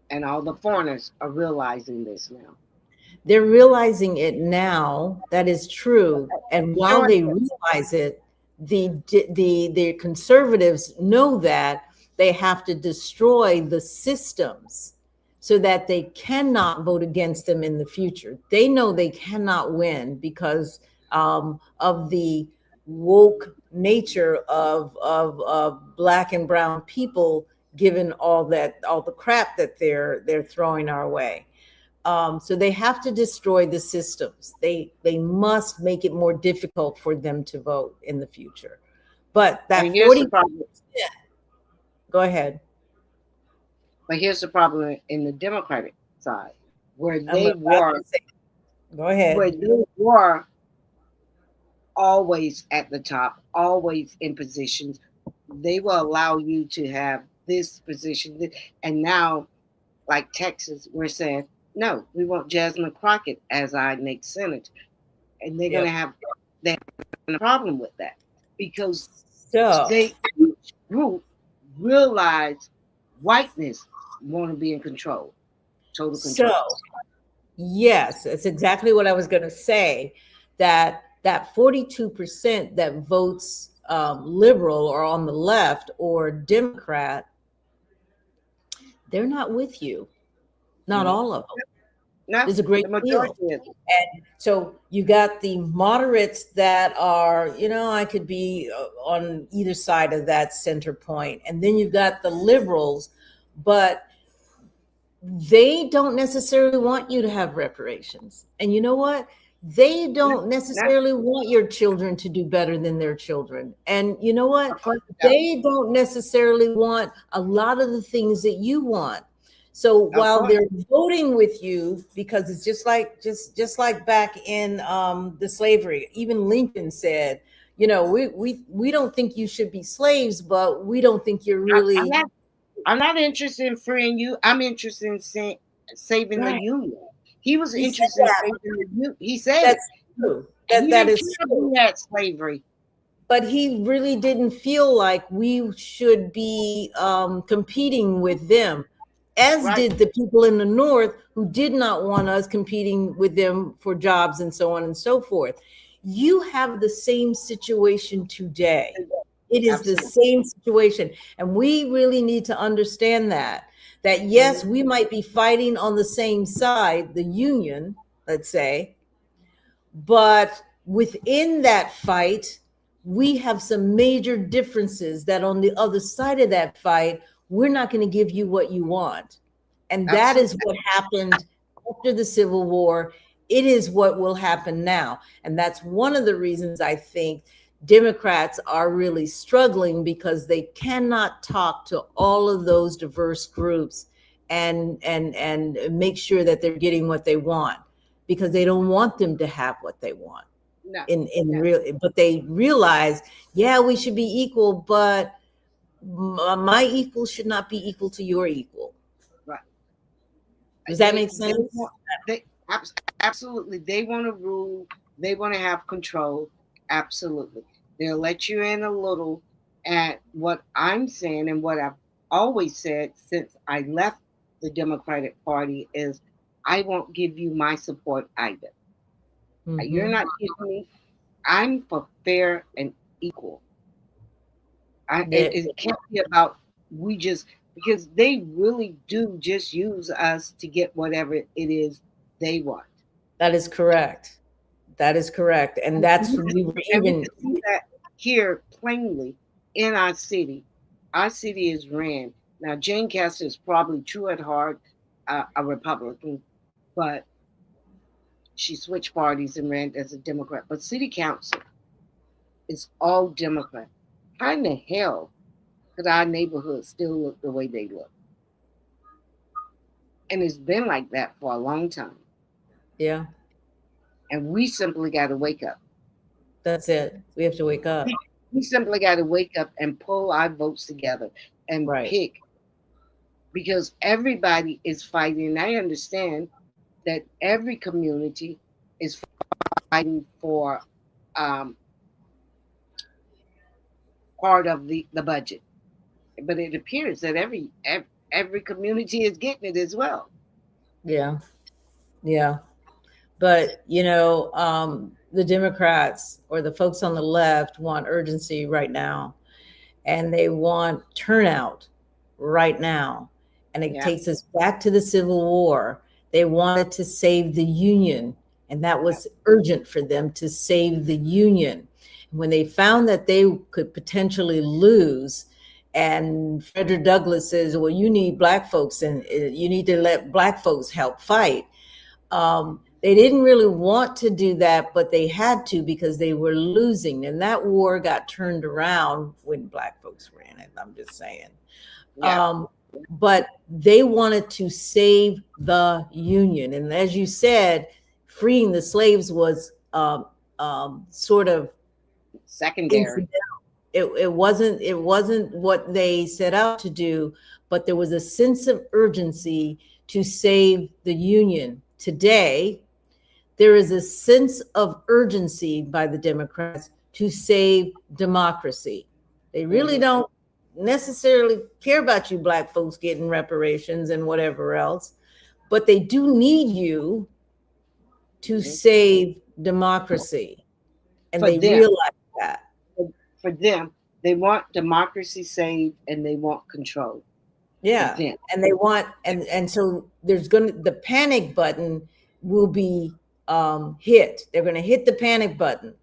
And all the foreigners are realizing this now. They're realizing it now. That is true. And while they realize it, the conservatives know that they have to destroy the systems so that they cannot vote against them in the future. They know they cannot win because of the woke nature of Black and brown people, given all the crap that they're throwing our way. So they have to destroy the systems. They must make it more difficult for them to vote in the future. But that 40%, go ahead. But here's the problem in the Democratic side, where they were, go ahead, where they were always at the top, always in positions. They will allow you to have this position, and now, like Texas, we're saying, no, we want Jasmine Crockett as our next senator. And they're going to have a problem with that because each group realize whiteness want to be in control, total control. So, yes, that's exactly what I was going to say, that 42% that votes liberal or on the left or Democrat, they're not with you. Not all of them. No, there's a great deal. And so you got the moderates that are, I could be on either side of that center point. And then you've got the liberals, but they don't necessarily want you to have reparations. And you know what? They don't necessarily want your children to do better than their children. And you know what? They don't necessarily want a lot of the things that you want. So while they're voting with you, because it's just like back in the slavery, even Lincoln said, we don't think you should be slaves, but we don't think you're really. I'm not interested in freeing you. I'm interested in saving the union. He was interested in saving the union. He said that's true. That is true. That slavery. But he really didn't feel like we should be competing with them, as did the people in the North who did not want us competing with them for jobs and so on and so forth. You have the same situation today. It is the same situation. And we really need to understand that yes, we might be fighting on the same side, the union, let's say, but within that fight, we have some major differences that on the other side of that fight, we're not going to give you what you want. And that is what happened after the Civil War. It is what will happen now. And that's one of the reasons I think Democrats are really struggling, because they cannot talk to all of those diverse groups and make sure that they're getting what they want, because they don't want them to have what they want. But they realize, we should be equal, but my equal should not be equal to your equal. Right. Does that make sense? Absolutely. They want to rule. They want to have control. Absolutely. They'll let you in a little. And what I'm saying, and what I've always said since I left the Democratic Party, is I won't give you my support either. Mm-hmm. You're not giving me. I'm for fair and equal. It can't be about because they really do just use us to get whatever it is they want. That is correct. And that's we were even see that here plainly in our city. Our city is ran. Now, Jane Castor is probably true at heart a Republican, but she switched parties and ran as a Democrat. But city council is all Democrat. how in the hell could our neighborhood still look the way they look? And it's been like that for a long time. Yeah, And we simply got to wake up. that's it. We have to wake up. We simply got to wake up and pull our votes together and Right. pick, because everybody is fighting. And I understand that every community is fighting for um, part of the budget, but it appears that every community is getting it as well. Yeah. Yeah. But, the Democrats or the folks on the left want urgency right now, and they want turnout right now. And it Yeah. takes us back to the Civil War. They wanted to save the Union, and that was urgent for them to save the Union. When they found that they could potentially lose, and Frederick Douglass says, well, you need Black folks, and you need to let Black folks help fight. They didn't really want to do that, but they had to because they were losing. And that war got turned around when Black folks ran it. I'm just saying. Yeah. But they wanted to save the Union. And as you said, freeing the slaves was sort of Secondary. it wasn't what they set out to do, but there was a sense of urgency to save the Union. Today, there is a sense of urgency by the Democrats to save democracy. They really don't necessarily care about you Black folks getting reparations and whatever else, but they do need you to save democracy. And For they them. realize that. For them, they want democracy saved and they want control. Yeah. For them. And they want, and so the panic button will be hit. They're going to hit the panic button.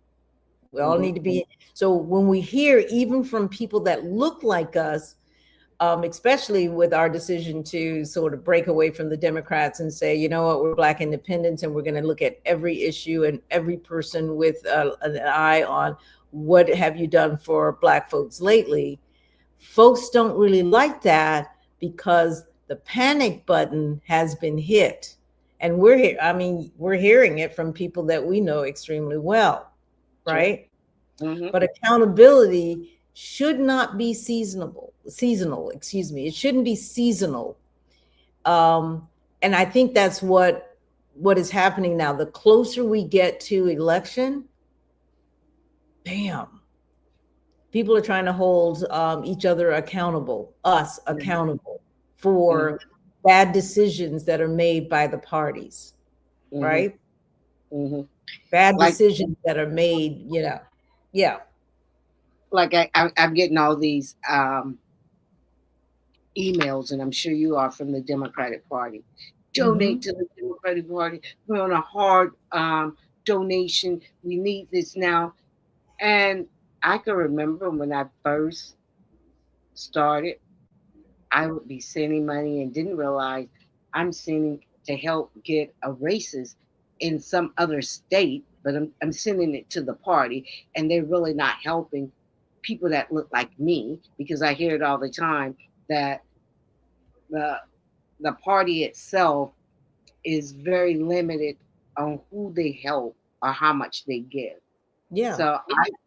We all need to be. So when we hear, even from people that look like us, especially with our decision to sort of break away from the Democrats and say, you know what, we're Black independents, and we're going to look at every issue and every person with an eye on what have you done for Black folks lately. Folks don't really like that because the panic button has been hit. And we're hearing it from people that we know extremely well, right? But accountability should not be seasonal, it shouldn't be seasonal. And I think that's what is happening now. The closer we get to election, bam, people are trying to hold each other accountable, us accountable for bad decisions that are made by the parties, right? Bad decisions that are made, yeah. Like I'm getting all these emails, and I'm sure you are, from the Democratic Party. Donate to the Democratic Party. We're on a hard donation. We need this now. And I can remember when I first started, I would be sending money and didn't realize I'm sending to help get a races in some other state, but I'm sending it to the party, and they're really not helping people that look like me, because I hear it all the time that the party itself is very limited on who they help or how much they give. Yeah. So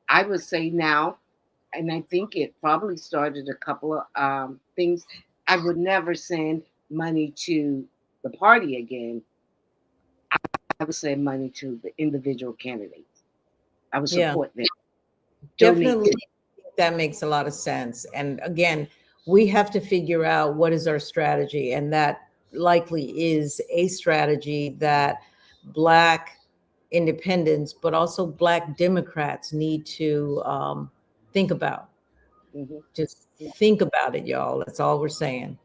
I would say now, and I think it probably started a couple of things. I would never send money to the party again. I would send money to the individual candidates. I would support them. Definitely, that makes a lot of sense. And again, we have to figure out what is our strategy, and that likely is a strategy that Black independents, but also Black Democrats need to think about. Just think about it, y'all. That's all we're saying.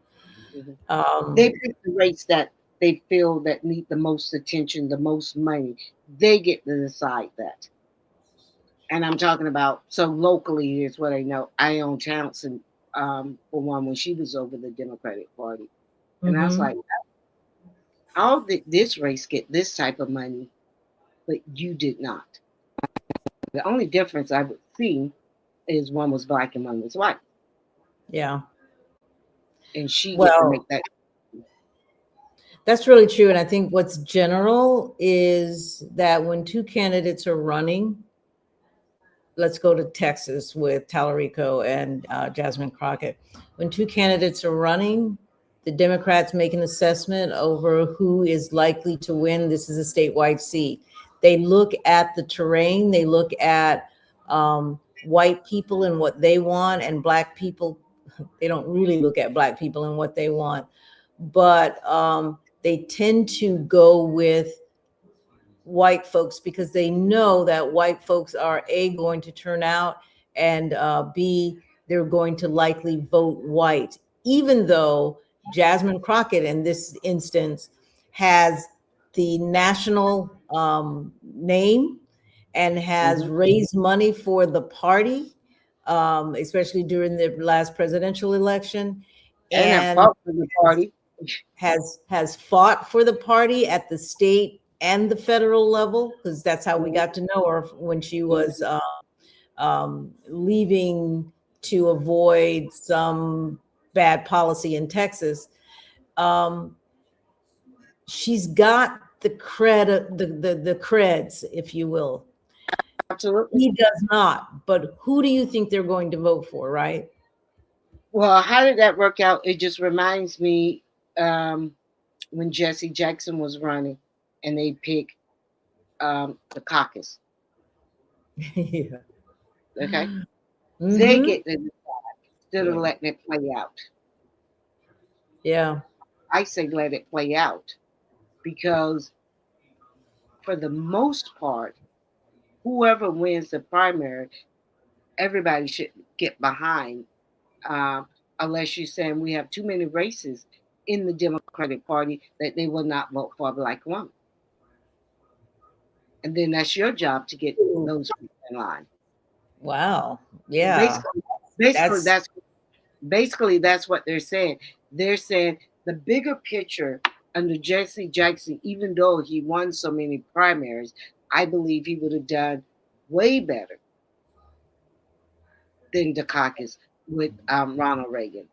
They pick the race that they feel that need the most attention, the most money. They get to decide that. And I'm talking about, so locally, here's what I know. I own Townsend, for one, when she was over the Democratic Party. And I was like, how did this race get this type of money, but you did not? The only difference I would see is one was black and one was white, Yeah. and she get to Well, make that. that's really true. And I think what's general is that when two candidates are running, let's go to Texas with Tallarico and Jasmine Crockett. When two candidates are running, the Democrats make an assessment over who is likely to win. This is a statewide seat. They look at the terrain, they look at white people and what they want, and black people, they don't really look at black people and what they want. But they tend to go with white folks because they know that white folks are A, going to turn out, and B, they're going to likely vote white, even though Jasmine Crockett in this instance has the national name and has raised money for the party, especially during the last presidential election, And I fought for the party. has fought for the party at the state and the federal level, because that's how we got to know her when she was leaving to avoid some bad policy in Texas. She's got the the creds, if you will. Absolutely. He does not. But who do you think they're going to vote for, right? Well, how did that work out? It just reminds me when Jesse Jackson was running, and they picked the caucus. Yeah. Okay, Mhm. they get to decide instead of letting it play out. Yeah. I say let it play out, because for the most part, whoever wins the primary, everybody should get behind, unless you're saying we have too many races in the Democratic Party that they will not vote for a black woman. And then that's your job to get those people in line. Wow. Yeah. Basically that's what they're saying. They're saying the bigger picture under Jesse Jackson, even though he won so many primaries, I believe he would have done way better than Dukakis with Ronald Reagan.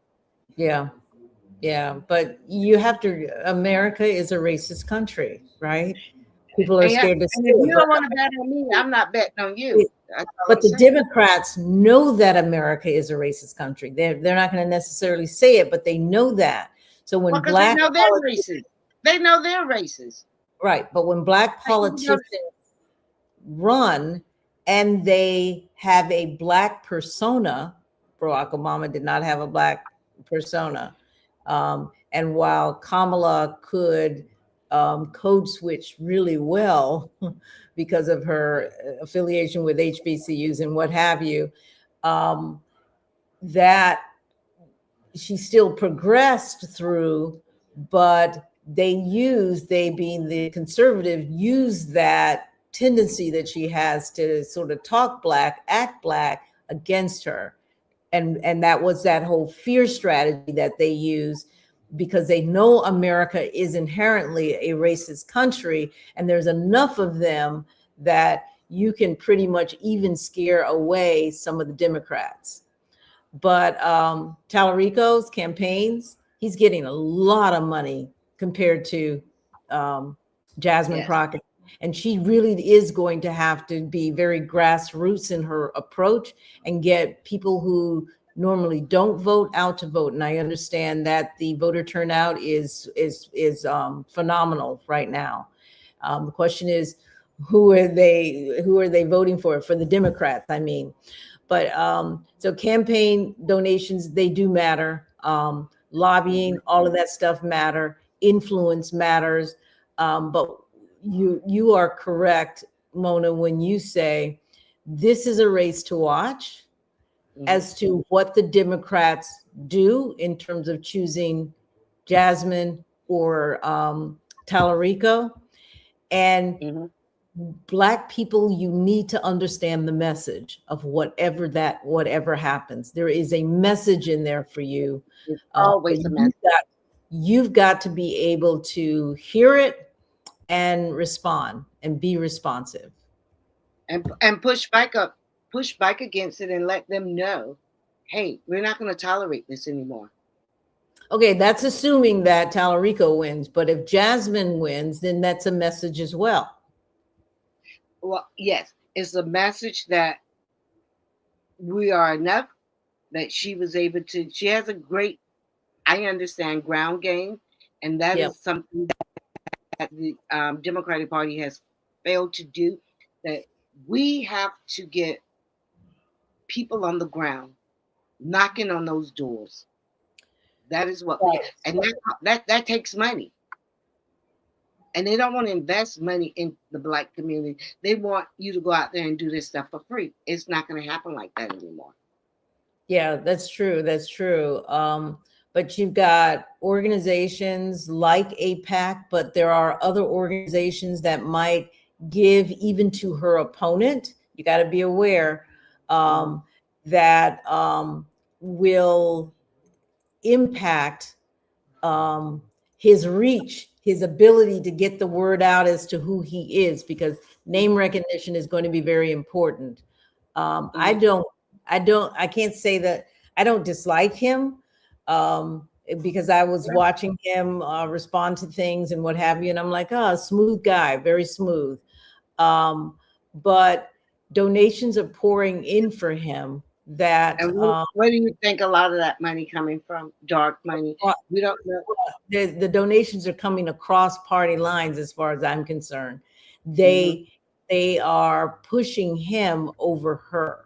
Yeah. Yeah. But you have to, America is a racist country, right? People are scared to say and if you it. don't want to bet on me, I'm not betting on you. But the Democrats know that America is a racist country. They're not going to necessarily say it, but they know that. So when they know they're racist. They know they're racist. Right. But when black politicians run and they have a black persona, Barack Obama did not have a black persona. And while Kamala could code switch really well because of her affiliation with HBCUs and what have you, that she still progressed through, but they being the conservative, use that tendency that she has to sort of talk black, act black against her. And that was that whole fear strategy that they use, because they know America is inherently a racist country, and there's enough of them that you can pretty much even scare away some of the Democrats. But Tallarico's campaigns, he's getting a lot of money compared to Jasmine Crockett. And she really is going to have to be very grassroots in her approach and get people who normally don't vote out to vote. And I understand that the voter turnout is phenomenal right now. The question is, who are they voting for the Democrats, I mean. But so campaign donations, they do matter. Lobbying, all of that stuff matter. Influence matters. But you are correct, Mona, when you say this is a race to watch as to what the Democrats do in terms of choosing Jasmine or Tallarico. And Black people, you need to understand the message of whatever happens. There is a message in there for you. It's always a message. You've got to be able to hear it and respond and be responsive. And push back up push back against it and let them know, hey, we're not going to tolerate this anymore. Okay, that's assuming that Talarico wins, but if Jasmine wins, then that's a message as well. Well, yes, it's a message that we are enough, that she was able to, she has a great, I understand, ground game, and that Yep. is something that the Democratic Party has failed to do, that we have to get people on the ground knocking on those doors. That is what we, and that takes money. And they don't want to invest money in the Black community. They want you to go out there and do this stuff for free. It's not going to happen like that anymore. Yeah, that's true. That's true. But you've got organizations like AIPAC, but there are other organizations that might give even to her opponent. You got to be aware that will impact his reach, his ability to get the word out as to who he is, because name recognition is going to be very important. I can't say that I don't dislike him, because I was watching him respond to things and what have you, and I'm like, oh, smooth guy, very smooth. But donations are pouring in for him. That and where do you think a lot of that money coming from? Dark money? We don't know. The donations are coming across party lines, as far as I'm concerned. They are pushing him over her.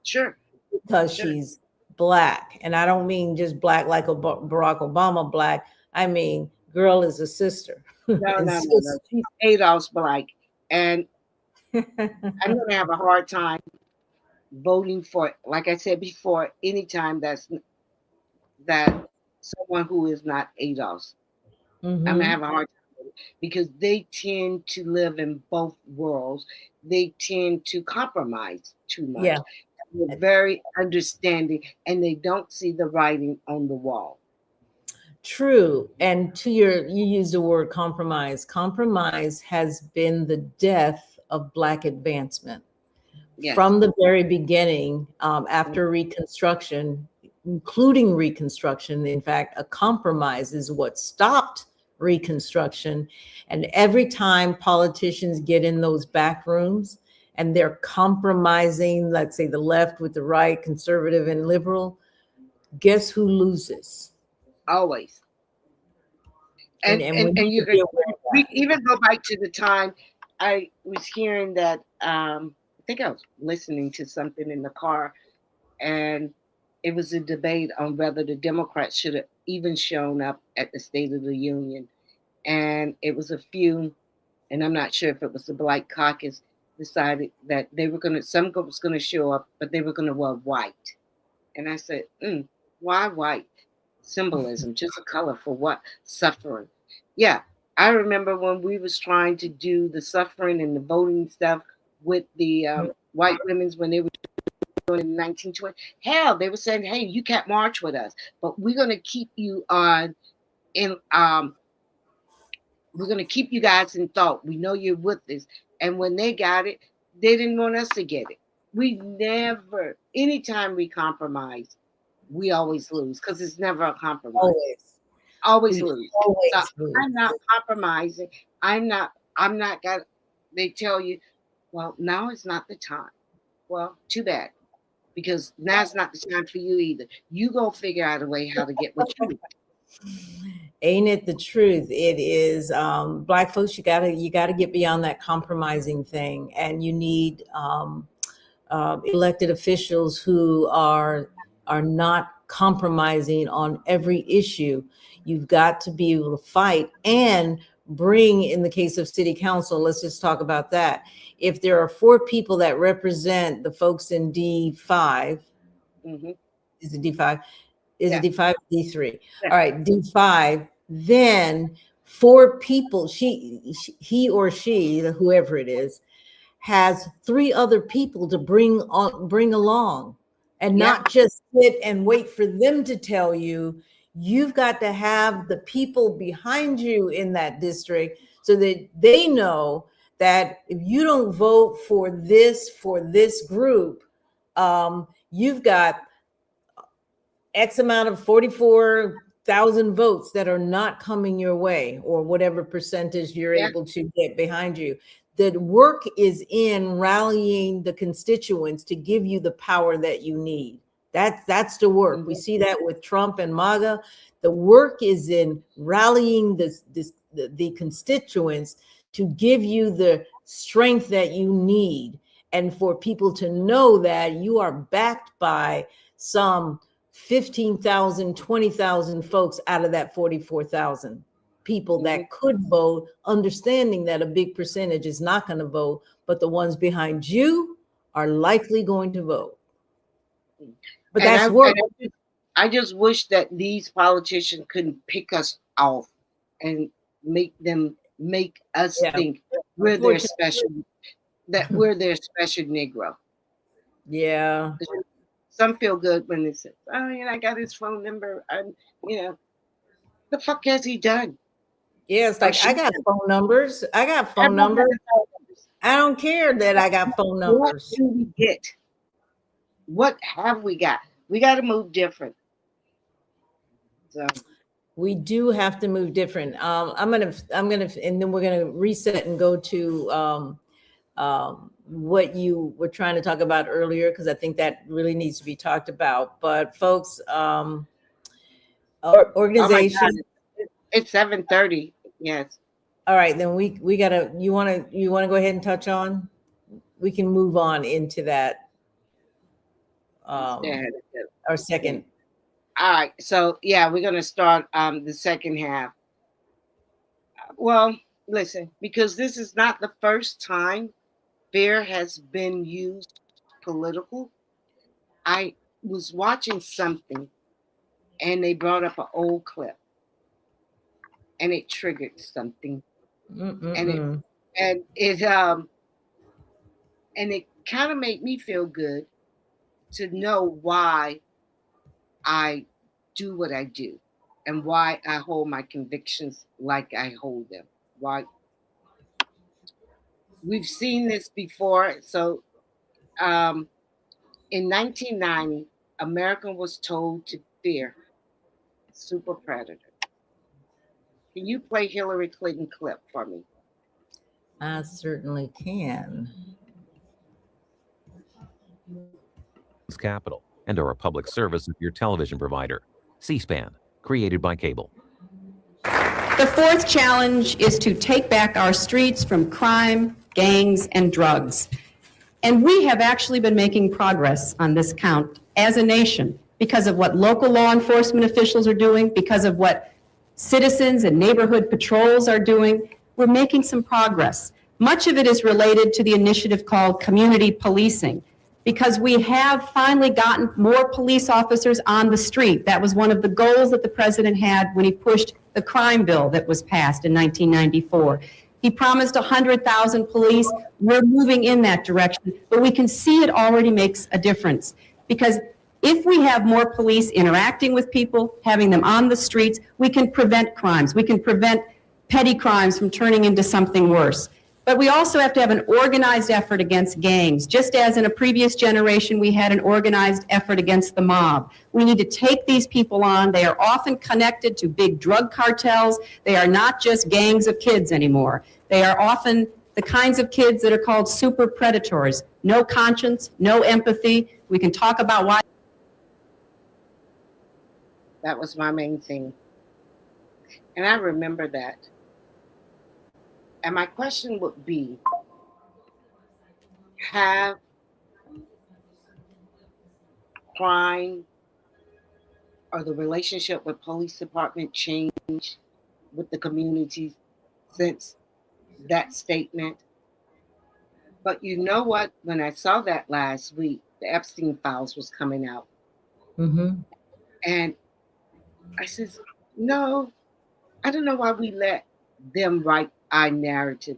Sure. Because she's Black. And I don't mean just Black like a Barack Obama Black. I mean, girl is a sister. No. She's Adolph's Black. And I'm going to have a hard time voting for, like I said before, anytime that someone who is not Adolph's. I'm going to have a hard time with it, because they tend to live in both worlds. They tend to compromise too much. Yeah. They're very understanding, and they don't see the writing on the wall. True. And you use the word compromise. Compromise has been the death of Black advancement. Yes. From the very beginning, after Reconstruction, including Reconstruction, in fact, a compromise is what stopped Reconstruction. And every time politicians get in those back rooms and they're compromising, let's say the left with the right, conservative and liberal, guess who loses? Always. And you can even go back to the time I was hearing that, I think I was listening to something in the car, and it was a debate on whether the Democrats should have even shown up at the State of the Union. And it was a few, and I'm not sure if it was the Black Caucus, decided that they were going to, some was going to show up, but they were going to wear white. And I said, why white? Symbolism, just a color for what? Suffering. Yeah, I remember when we was trying to do the suffering and the voting stuff with the white women's when they were doing it in 1920. Hell, they were saying, hey, you can't march with us, but we're going to keep you on in we're going to keep you guys in thought. We know you're with us. And when they got it, they didn't want us to get it. We never, anytime we compromise, we always lose, because it's never a compromise. Always lose. So I'm not compromising. I'm not got, they tell you, well, now is not the time. Well, too bad, because now's not the time for you either. You go figure out a way how to get what you want. Ain't it the truth? It is. Black folks, you gotta get beyond that compromising thing, and you need elected officials who are not compromising on every issue. You've got to be able to fight and bring, in the case of city council, let's just talk about that. If there are 4 people that represent the folks in D5, is it D5? Is it D5? D3. Yeah. All right, D5, then 4 people, he or she, whoever it is, has 3 other people to bring along, and not just sit and wait for them to tell you. You've got to have the people behind you in that district so that they know that if you don't vote for this group, you've got X amount of 44,000 votes that are not coming your way, or whatever percentage you're Yeah. able to get behind you. The work is in rallying the constituents to give you the power that you need. That's the work. We see that with Trump and MAGA. The work is in rallying the constituents to give you the strength that you need, and for people to know that you are backed by some 15,000, 20,000 folks out of that 44,000 people that could vote, understanding that a big percentage is not going to vote, but the ones behind you are likely going to vote. But And that's work. I just wish that these politicians couldn't pick us off and make us Yeah. think we're their Unfortunately. special, that we're their special Negro. Yeah. Some feel good when they say, "Oh, I got his phone number." The fuck has he done? Yeah, it's like, I got phone numbers. I got phone Everyone numbers. has phone numbers. I don't care that I got phone What numbers. do we get? What have we got? We got to move different. So We do have to move different. I'm gonna, and then we're gonna reset and go to what you were trying to talk about earlier, because I think that really needs to be talked about. But folks, organization. it's 7:30. Yes. All right, then we gotta. You wanna go ahead and touch on? We can move on into that. Yeah. Our second. All right. So yeah, we're gonna start the second half. Well, listen, because this is not the first time fear has been used political. I was watching something and they brought up an old clip and it triggered something. And it kind of made me feel good to know why I do what I do and why I hold my convictions like I hold them. Why we've seen this before. So in 1990, America was told to fear super predator. Can you play Hillary Clinton clip for me? I certainly can. Capital and are a public service of your television provider. C-SPAN, created by cable. The fourth challenge is to take back our streets from crime, gangs, and drugs. And we have actually been making progress on this count as a nation because of what local law enforcement officials are doing, because of what citizens and neighborhood patrols are doing. We're making some progress. Much of it is related to the initiative called community policing, because we have finally gotten more police officers on the street. That was one of the goals that the president had when he pushed the crime bill that was passed in 1994. He promised 100,000 police. We're moving in that direction, but we can see it already makes a difference. Because if we have more police interacting with people, having them on the streets, we can prevent crimes. We can prevent petty crimes from turning into something worse. But we also have to have an organized effort against gangs. Just as in a previous generation, we had an organized effort against the mob. We need to take these people on. They are often connected to big drug cartels. They are not just gangs of kids anymore. They are often the kinds of kids that are called super predators. No conscience, no empathy. We can talk about why. That was my main thing. And I remember that. And my question would be, have crime or the relationship with police department changed with the community since that statement? But you know what? When I saw that last week, the Epstein files was coming out. And I said, no, I don't know why we let them write our narrative,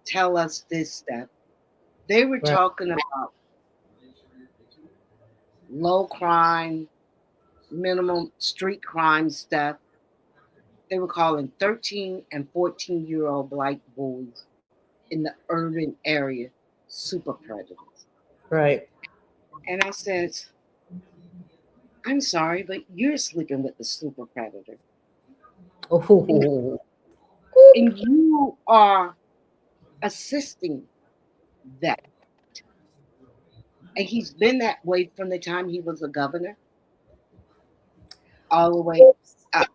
tell us this stuff. They were talking about low crime, minimum street crime stuff. They were calling 13 and 14-year-old black boys in the urban area super predators. Right. And I said, I'm sorry, but you're sleeping with the super predator. Oh, And you are assisting that. And he's been that way from the time he was a governor all the way up.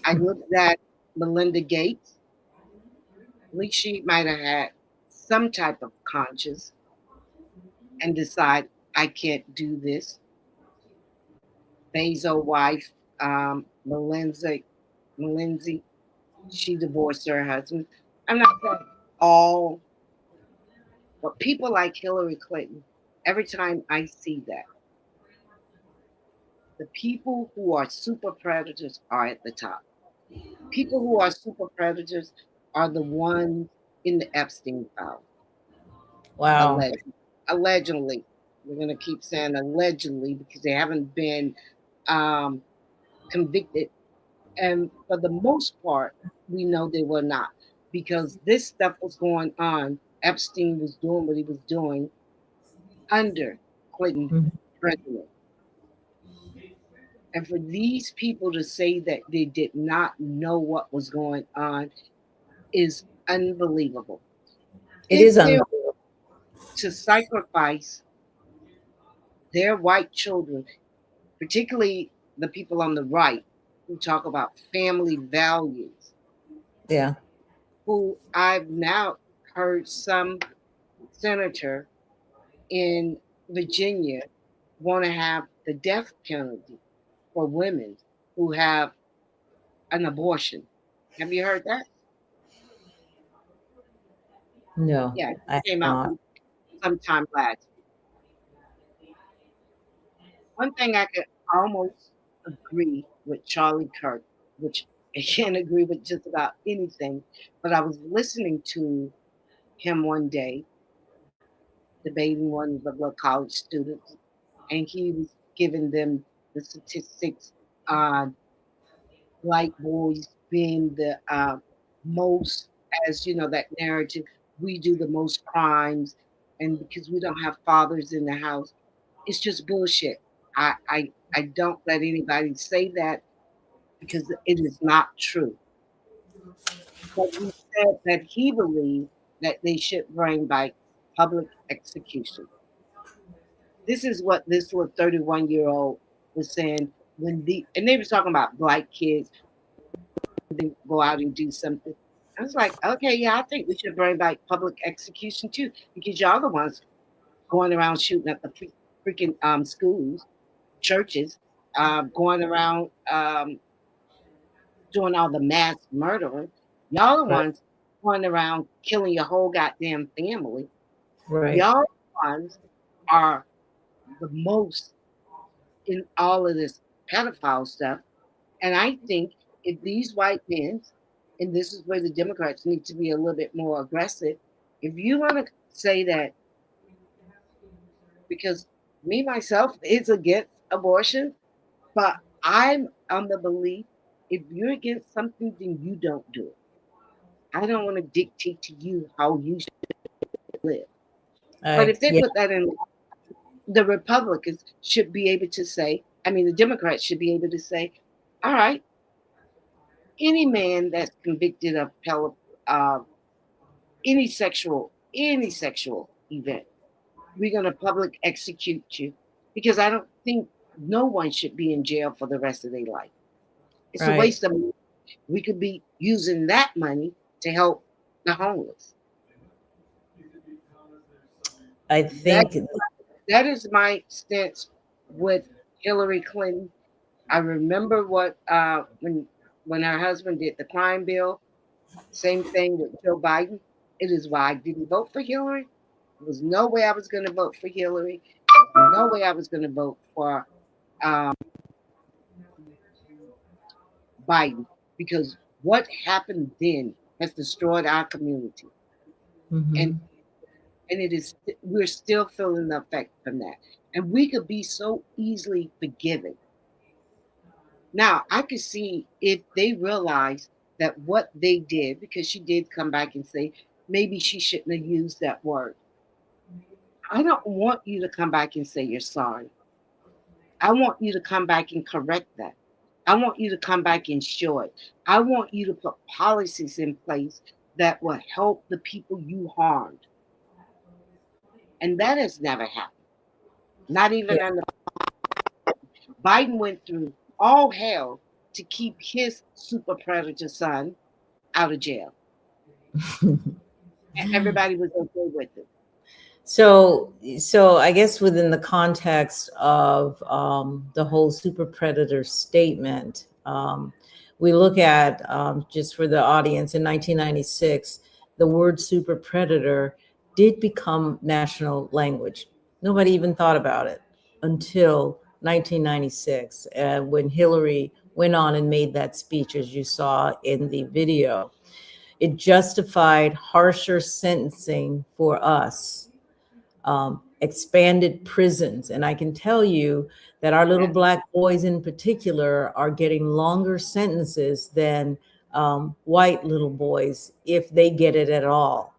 I looked at Melinda Gates. At least she might have had some type of conscience and decide I can't do this. Bezos' wife, Melindsay, she divorced her husband. I'm not saying all, but people like Hillary Clinton, every time I see that, the people who are super predators are at the top. People who are super predators are the ones in the Epstein file. wow. Allegedly. We're going to keep saying allegedly because they haven't been convicted. And for the most part, we know they were not because this stuff was going on. Epstein was doing what he was doing under Clinton Mhm. president. And for these people to say that they did not know what was going on is unbelievable. It If is they're unbelievable. to sacrifice their white children, particularly the people on the right who talk about family values, Yeah. who I've now heard some senator in Virginia want to have the death penalty for women who have an abortion. Have you heard that? No, Yeah, I have it came out not. sometime last. One thing I could almost agree with Charlie Kirk, which I can't agree with just about anything, but I was listening to him one day debating one of the college students, and he was giving them the statistics on black boys being the most, as you know, that narrative, we do the most crimes, and because we don't have fathers in the house, it's just bullshit. I don't let anybody say that because it is not true. But he said that he believed that they should bring back public execution. This is what this little 31-year-old was saying and they were talking about black kids they go out and do something. I was like, okay, yeah, I think we should bring back public execution too, because y'all the ones going around shooting up the freaking schools, churches, going around doing all the mass murdering. Y'all the Right. ones going around killing your whole goddamn family. Right. Y'all the ones are the most in all of this pedophile stuff. And I think if these white men, and this is where the Democrats need to be a little bit more aggressive, if you want to say that, because me myself is against abortion, but I'm on the belief if you're against something, then you don't do it. I don't want to dictate to you how you should live. But if they Yeah. put that in, the Republicans should be able to say, I mean, the Democrats should be able to say, all right, any man that's convicted of uh, any sexual event, we're going to public execute you because I don't think no one should be in jail for the rest of their life. It's a Right. waste of money. We could be using that money to help the homeless. I think That is my stance with Hillary Clinton. I remember what when her husband did the crime bill. Same thing with Joe Biden. It is why I didn't vote for Hillary. There was no way I was going to vote for Hillary. There was no way I was going to vote for um, Biden because what happened then has destroyed our community, Mhm. and it is we're still feeling the effect from that. And we could be so easily forgiven. Now I could see if they realize that what they did, because she did come back and say maybe she shouldn't have used that word. I don't want you to come back and say you're sorry. I want you to come back and correct that. I want you to come back and show it. I want you to put policies in place that will help the people you harmed. And that has never happened. Not even under Biden went through all hell to keep his super predator son out of jail. And everybody was okay with it. So I guess within the context of the whole super predator statement, we look at, just for the audience, in 1996, the word super predator did become national language. Nobody even thought about it until 1996, when Hillary went on and made that speech, as you saw in the video. It justified harsher sentencing for us, expanded prisons. And I can tell you that our little Black boys in particular are getting longer sentences than white little boys, if they get it at all.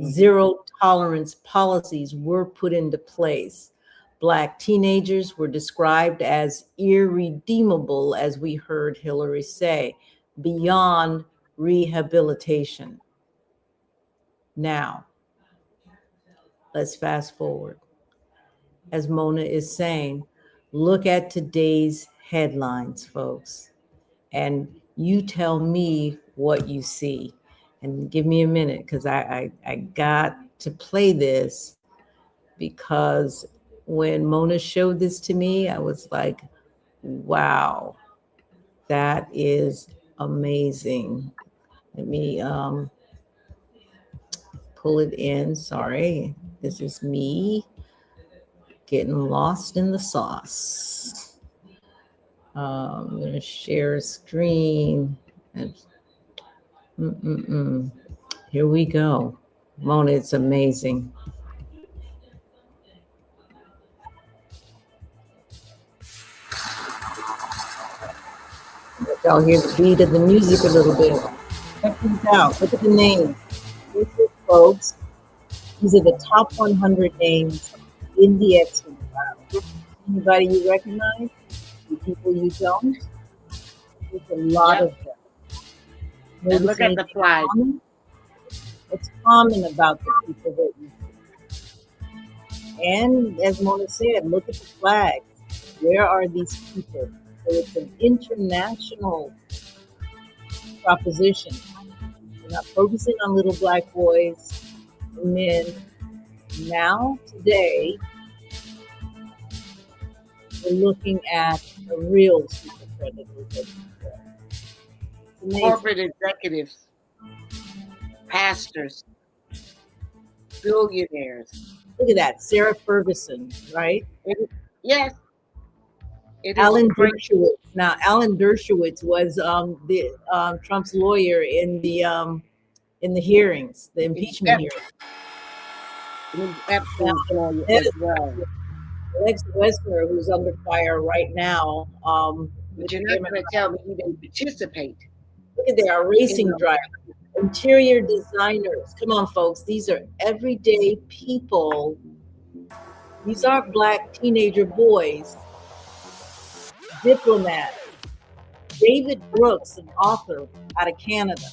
Zero tolerance policies were put into place. Black teenagers were described as irredeemable, as we heard Hillary say, beyond rehabilitation. Now, let's fast forward. As Mona is saying, look at today's headlines, folks, and you tell me what you see. And give me a minute, because I got to play this, because when Mona showed this to me, I was like, wow, that is amazing. Let me pull it in. Sorry, this is me getting lost in the sauce. I'm going to share a screen. Here we go. Mona, it's amazing. Y'all hear the beat of the music a little bit. Check these out. Look at the names. This is, folks. These are the top 100 names in the Epstein file. Anybody you recognize? The people you don't? There's a lot of them. And look at the flag. What's common about the people that you see? And as Mona said, look at the flags. Where are these people? So it's an international proposition. We're not focusing on little Black boys and men. Now, today, we're looking at a real super predator. Corporate executives, pastors, billionaires. Look at that, Sarah Ferguson, right? Yes. Alan Dershowitz. Now, Alan Dershowitz was Trump's lawyer in the hearings, the impeachment hearings. As well. Alex Wessner, who's under fire right now. But you're not going to tell me he didn't participate. Look at there, racing drivers, interior designers. Come on, folks. These are everyday people. These aren't Black teenager boys. Diplomats. David Brooks, an author out of Canada.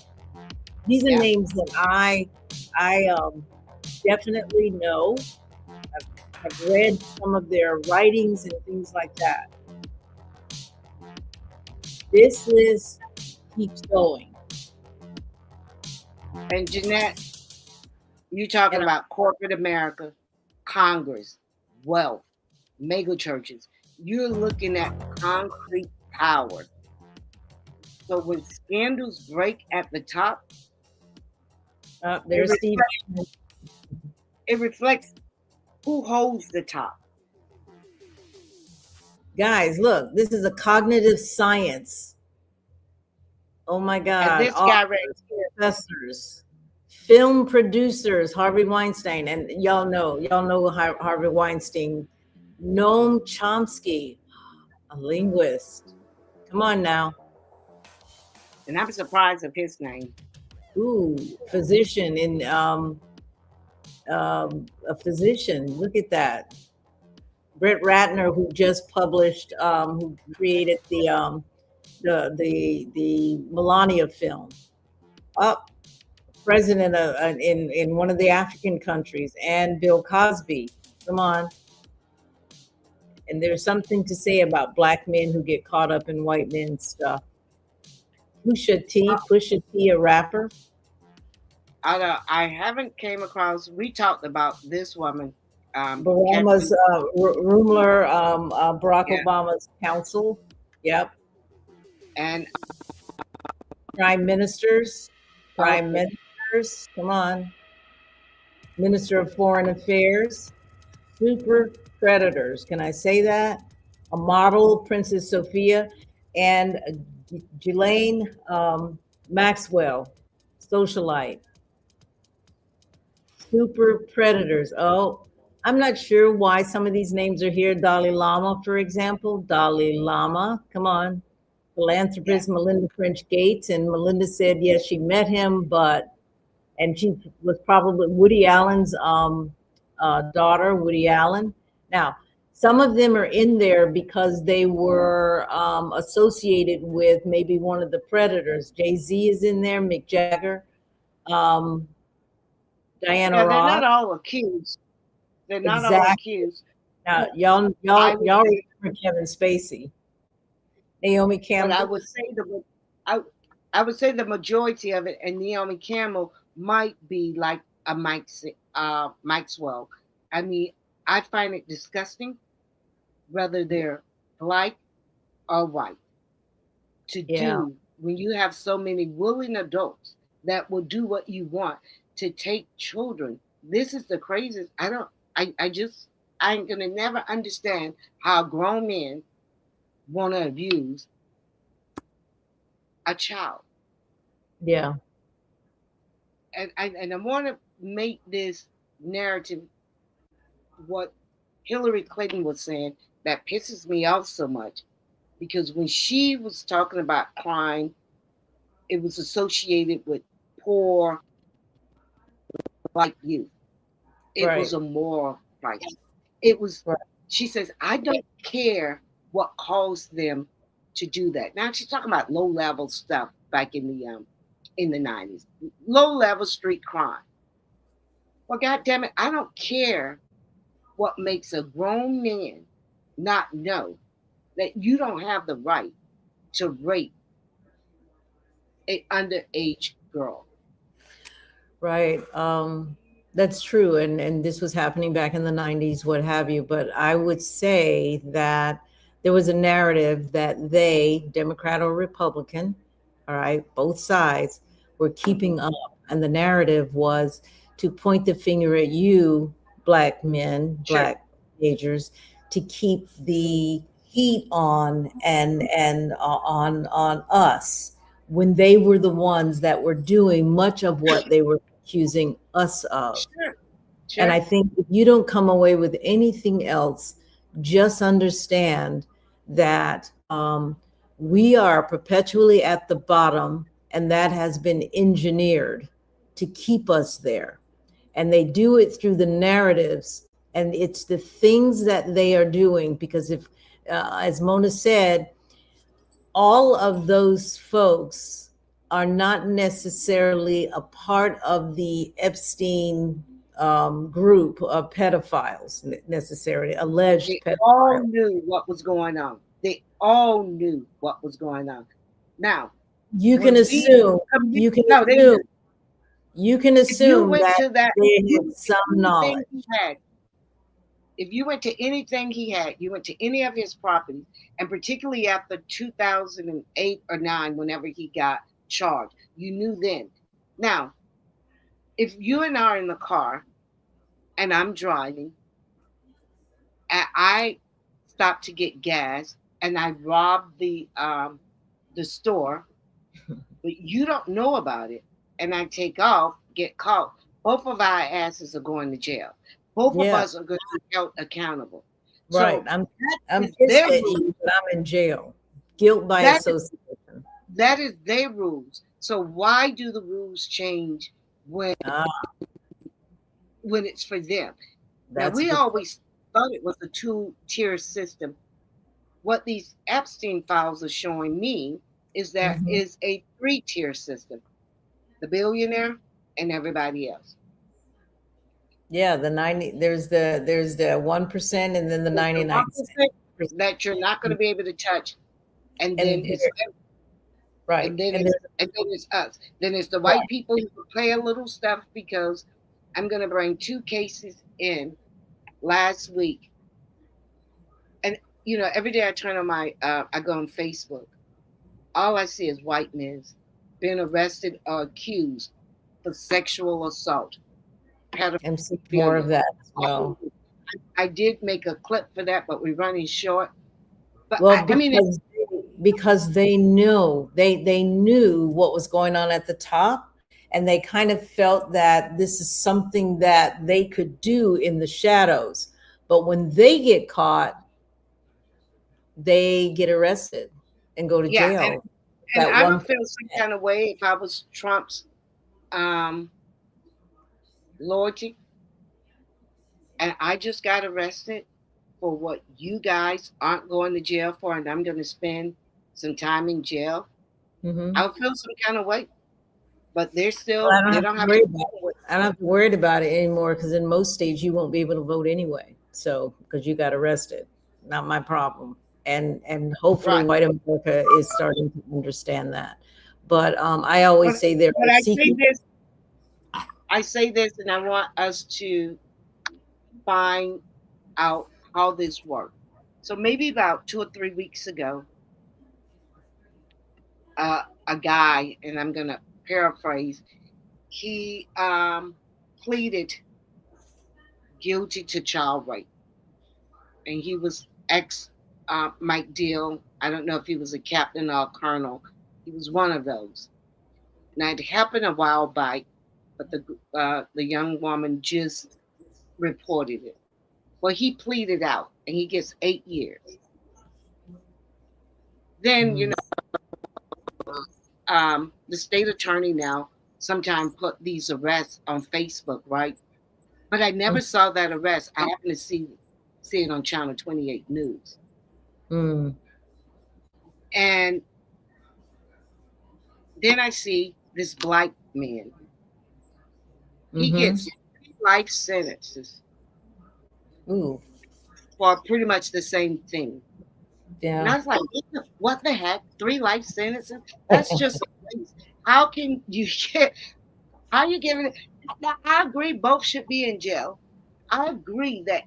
These are names that I definitely know. I've read some of their writings and things like that. This list keeps going. And Jeanette, you talking about corporate America, Congress, wealth, mega churches. You're looking at concrete power. So when scandals break at the top, There's Steve. It reflects who holds the top. Guys, look, this is a cognitive science. Oh my God. And this guy right here, Professors, film producers, Harvey Weinstein, and y'all know Harvey Weinstein, Noam Chomsky, a linguist. Come on now. And I'm surprised of his name. Ooh, physician in a physician. Look at that. Brett Ratner, who just published, who created the Melania film. Up, president of, in one of the African countries, and Bill Cosby. Come on. And there's something to say about black men who get caught up in white men's stuff. Pusha T, a rapper. I haven't came across. We talked about this woman. Obama's Rumler, Barack Yeah. Obama's counsel. Yep. And Prime ministers. Prime ministers. Come on. Minister of Foreign Affairs. Super predators. Can I say that? A model, Princess Sophia, and Ghislaine Maxwell, socialite. Super predators. Oh, I'm not sure why some of these names are here. Dalai Lama, for example. Dalai Lama, come on. Philanthropist Melinda French Gates. And Melinda said, yes, she met him, and she was probably Woody Allen's daughter, Woody Allen. Now, some of them are in there because they were associated with maybe one of the predators. Jay-Z is in there, Mick Jagger, Diana they're Ross. not all accused. They're not all Exactly. accused. Now, y'all remember Kevin Spacey, Naomi But Campbell. I would say the majority of it, and Naomi Campbell might be like a Maxwell. I mean, I find it disgusting, whether they're black or white, to do when you have so many willing adults that will do what you want to take children. This is the craziest. I ain't gonna never understand how grown men want to abuse a child. Yeah. And I want to make this narrative what Hillary Clinton was saying that pisses me off so much, because when she was talking about crime, it was associated with poor like youth. It Right. was a moral crisis. It was. Right. She says, I don't care what caused them to do that. Now she's talking about low level stuff back in the 90s, low level street crime. Well, God damn it, I don't care what makes a grown man not know that you don't have the right to rape an underage girl. Right. That's true. And this was happening back in the 90s, what have you. But I would say that there was a narrative that they, Democrat or Republican, all right, both sides, were keeping up. And the narrative was to point the finger at you, black men, Sure. black teenagers, to keep the heat on and on us, when they were the ones that were doing much of what they were accusing us of. Sure. And I think if you don't come away with anything else, just understand that we are perpetually at the bottom, and that has been engineered to keep us there. And they do it through the narratives, and it's the things that they are doing, because if, as Mona said, all of those folks are not necessarily a part of the Epstein group of pedophiles, necessarily alleged They all pedophiles. knew what was going on. They all knew what was going on. Now, You when can assume, you can no, they assume, knew. you can If you assume went that to that, they had some knowledge. anything he had, if you went to anything he had, you went to any of his properties, and particularly after 2008 or 9, whenever he got charged, you knew then. Now, if you and I are in the car and I'm driving, and I stop to get gas and I rob the store, but you don't know about it, and I take off, get caught, both of our asses are going to jail. Both of Yeah. us are going to be held accountable. Right. So I'm is pissed their at you, but I'm in jail. Guilt by That is- association. that is their rules. So why do the rules change when Ah, it's for them? Now that's a we good. always thought it was a two-tier system. What these Epstein files are showing me is that Mhm. is a three-tier system: the billionaire and everybody else. Yeah, the 90, there's the 1% and then the There's the 99. 1% that you're not going to be able to touch, and then And it's right. and then And it's there's and then it's us. Then it's the right. white people who can play a little stuff, because I'm going to bring 2 cases in last week, and every day I turn on I go on Facebook, all I see is white men being arrested or accused for sexual assault, And see more of pedophilia. that as well. I did make a clip for that, but we're running short. But Well, I mean, because they knew what was going on at the top, and they kind of felt that this is something that they could do in the shadows. But when they get caught, they get arrested and go to yeah, jail. and That I one, would feel some kind of way if I was Trump's um, loyalty, and I just got arrested for what you guys aren't going to jail for, and I'm going to spend some time in jail. Mhm. I would feel some kind of way, but they're Well, still, I don't they have don't to have worry to about deal with I don't have to worry about it anymore because in most states you won't be able to vote anyway. So because you got arrested, not my problem. And hopefully right. white America is starting to understand that. But I always But say there but are secret. I say this, and I want us to find out how this works. So maybe about 2 or 3 weeks ago, a guy, and I'm gonna paraphrase, he pleaded guilty to child rape, and he was ex Mike Deal. I don't know if he was a captain or a colonel. He was one of those. Now it happened a while back, but the young woman just reported it. Well, he pleaded out, and he gets 8 years. Then Mhm. the state attorney now sometimes put these arrests on Facebook, right? But I never saw that arrest. I happened to see it on Channel 28 News, Mm. and then I see this black man. He Mhm. gets 3 life sentences Ooh. for pretty much the same thing. And I Yeah. was like, what the heck? 3 life sentences? That's just crazy. How can you get? How you giving it? Now, I agree, both should be in jail. I agree that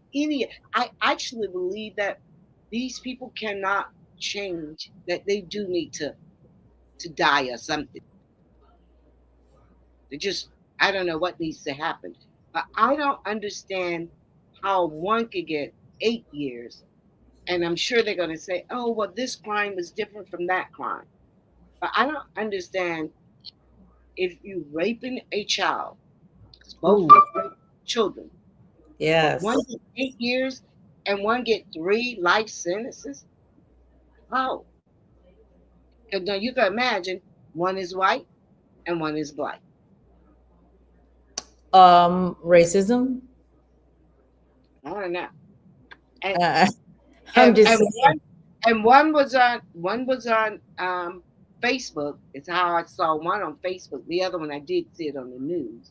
I actually believe that these people cannot change, that they do need to die or something. They just, I don't know what needs to happen. But I don't understand how one could get 8 years. And I'm sure they're going to say, oh, well, this crime is different from that crime. But I don't understand, if you raping a child, 'cause both Ooh. rape children, but one Yes. get 8 years and one get 3 life sentences. How? Because now you can imagine, one is white and one is black. Racism. I don't know. And Uh, I'm and, just and saying. one was on Facebook. It's how I saw one on Facebook. The other one I did see it on the news.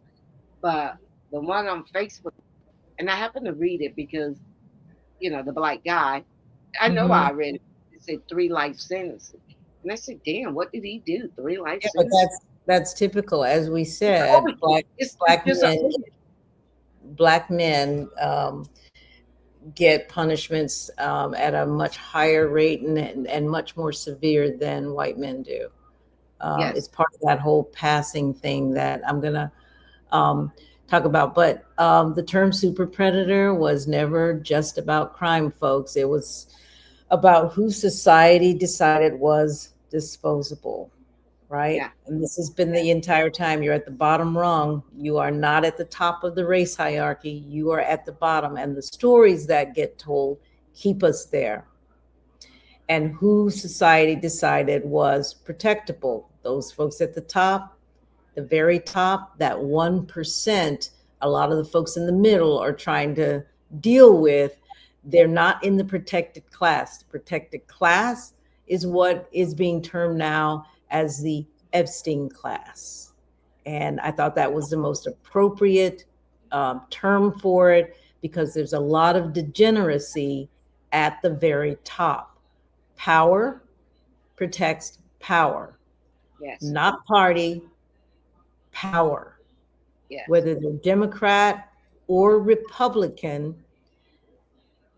But the one on Facebook, and I happened to read it because the black guy. I know why I Mhm. read it. It said 3 life sentences, and I said, "Damn, what did he do? 3 life Yeah, but sentences?" that's typical. As we It's said, always, it's black just a, men get punishments at a much higher rate and much more severe than white men do. It's yes. part of that whole passing thing that I'm going to talk about. But the term super predator was never just about crime, folks. It was about who society decided was disposable, right? Yeah. And this has been the entire time. You're at the bottom rung. You are not at the top of the race hierarchy. You are at the bottom. And the stories that get told keep us there. and who society decided was protectable. Those folks at the top, the very top, that 1%, a lot of the folks in the middle are trying to deal with. They're not in the protected class. The protected class is what is being termed now as the Epstein class. And I thought that was the most appropriate term for it, because there's a lot of degeneracy at the very top. Power protects power, Yes. not party, power. Yes. Whether they're Democrat or Republican,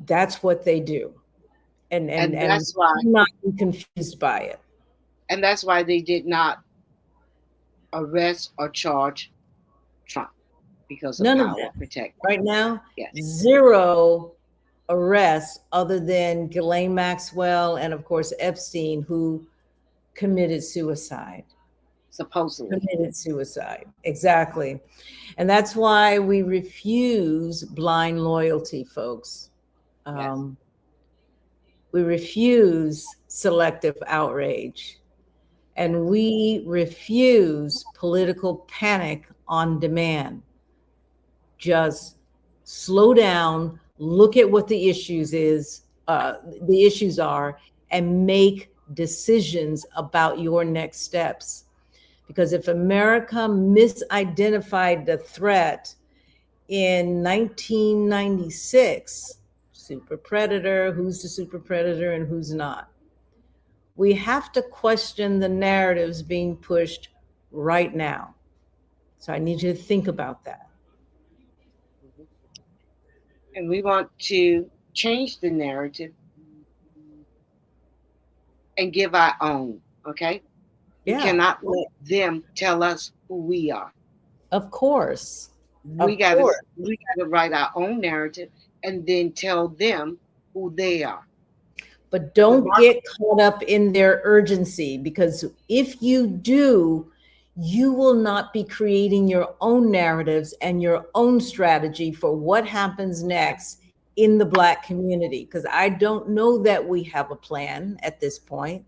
that's what they do. And that's why, not be confused by it. and that's why they did not arrest or charge Trump, because of None of power that. protect. Right now, Yes. 0 arrests other than Ghislaine Maxwell and, of course, Epstein, who committed suicide. Supposedly. Committed suicide. Exactly. And that's why we refuse blind loyalty, folks. Yes. We refuse selective outrage. And we refuse political panic on demand. Just slow down, look at what the issues are, and make decisions about your next steps. Because if America misidentified the threat in 1996, super predator, who's the super predator and who's not, we have to question the narratives being pushed right now. So I need you to think about that. And we want to change the narrative and give our own, okay? Yeah. We cannot let them tell us who we are. Of course. We gotta write our own narrative and then tell them who they are. But don't get caught up in their urgency, because if you do, you will not be creating your own narratives and your own strategy for what happens next in the Black community. Because I don't know that we have a plan at this point.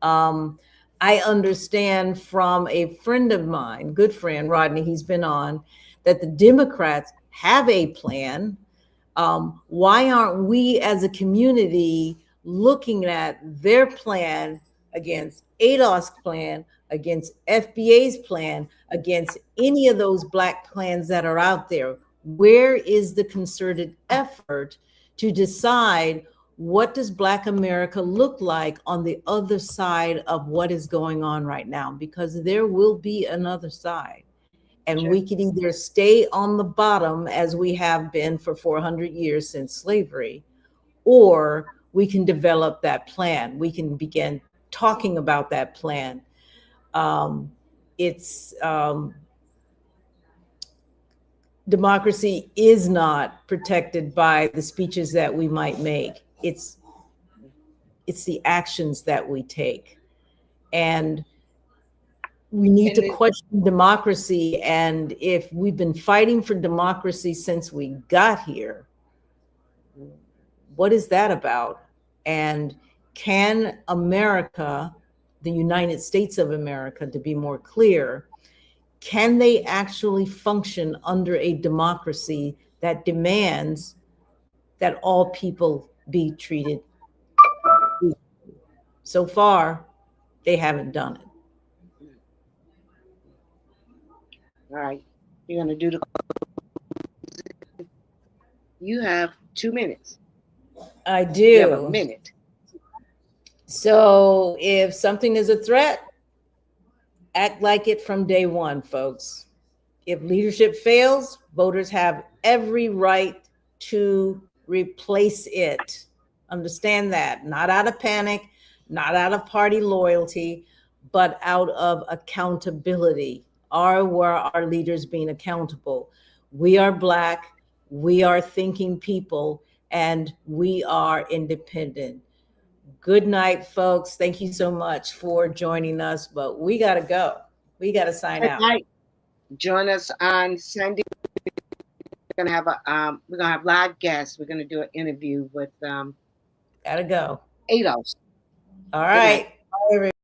I understand from a friend of mine, good friend, Rodney, he's been on, that the Democrats have a plan. Why aren't we as a community looking at their plan against ADOS plan, against FBA's plan, against any of those Black plans that are out there? Where is the concerted effort to decide what does Black America look like on the other side of what is going on right now? Because there will be another side. And we can either stay on the bottom as we have been for 400 years since slavery, or we can develop that plan. We can begin talking about that plan. Democracy is not protected by the speeches that we might make. It's the actions that we take. And we need to question democracy. And if we've been fighting for democracy since we got here, what is that about? And can America, the United States of America, to be more clear, can they actually function under a democracy that demands that all people be treated equally? So far, they haven't done it. All right, you're gonna do the. You have 2 minutes. I do. You have a minute. So if something is a threat, act like it from day one, folks. If leadership fails, voters have every right to replace it. Understand that. Not out of panic, not out of party loyalty, but out of accountability. Were our leaders being accountable? We are Black, we are thinking people, and we are independent. Good night, folks. Thank you so much for joining us, but we got to go. We got to sign out. Night. Join us on Sunday. We're gonna have live guests. We're gonna do an interview with Gotta go. ADOS. All right. Bye, everybody.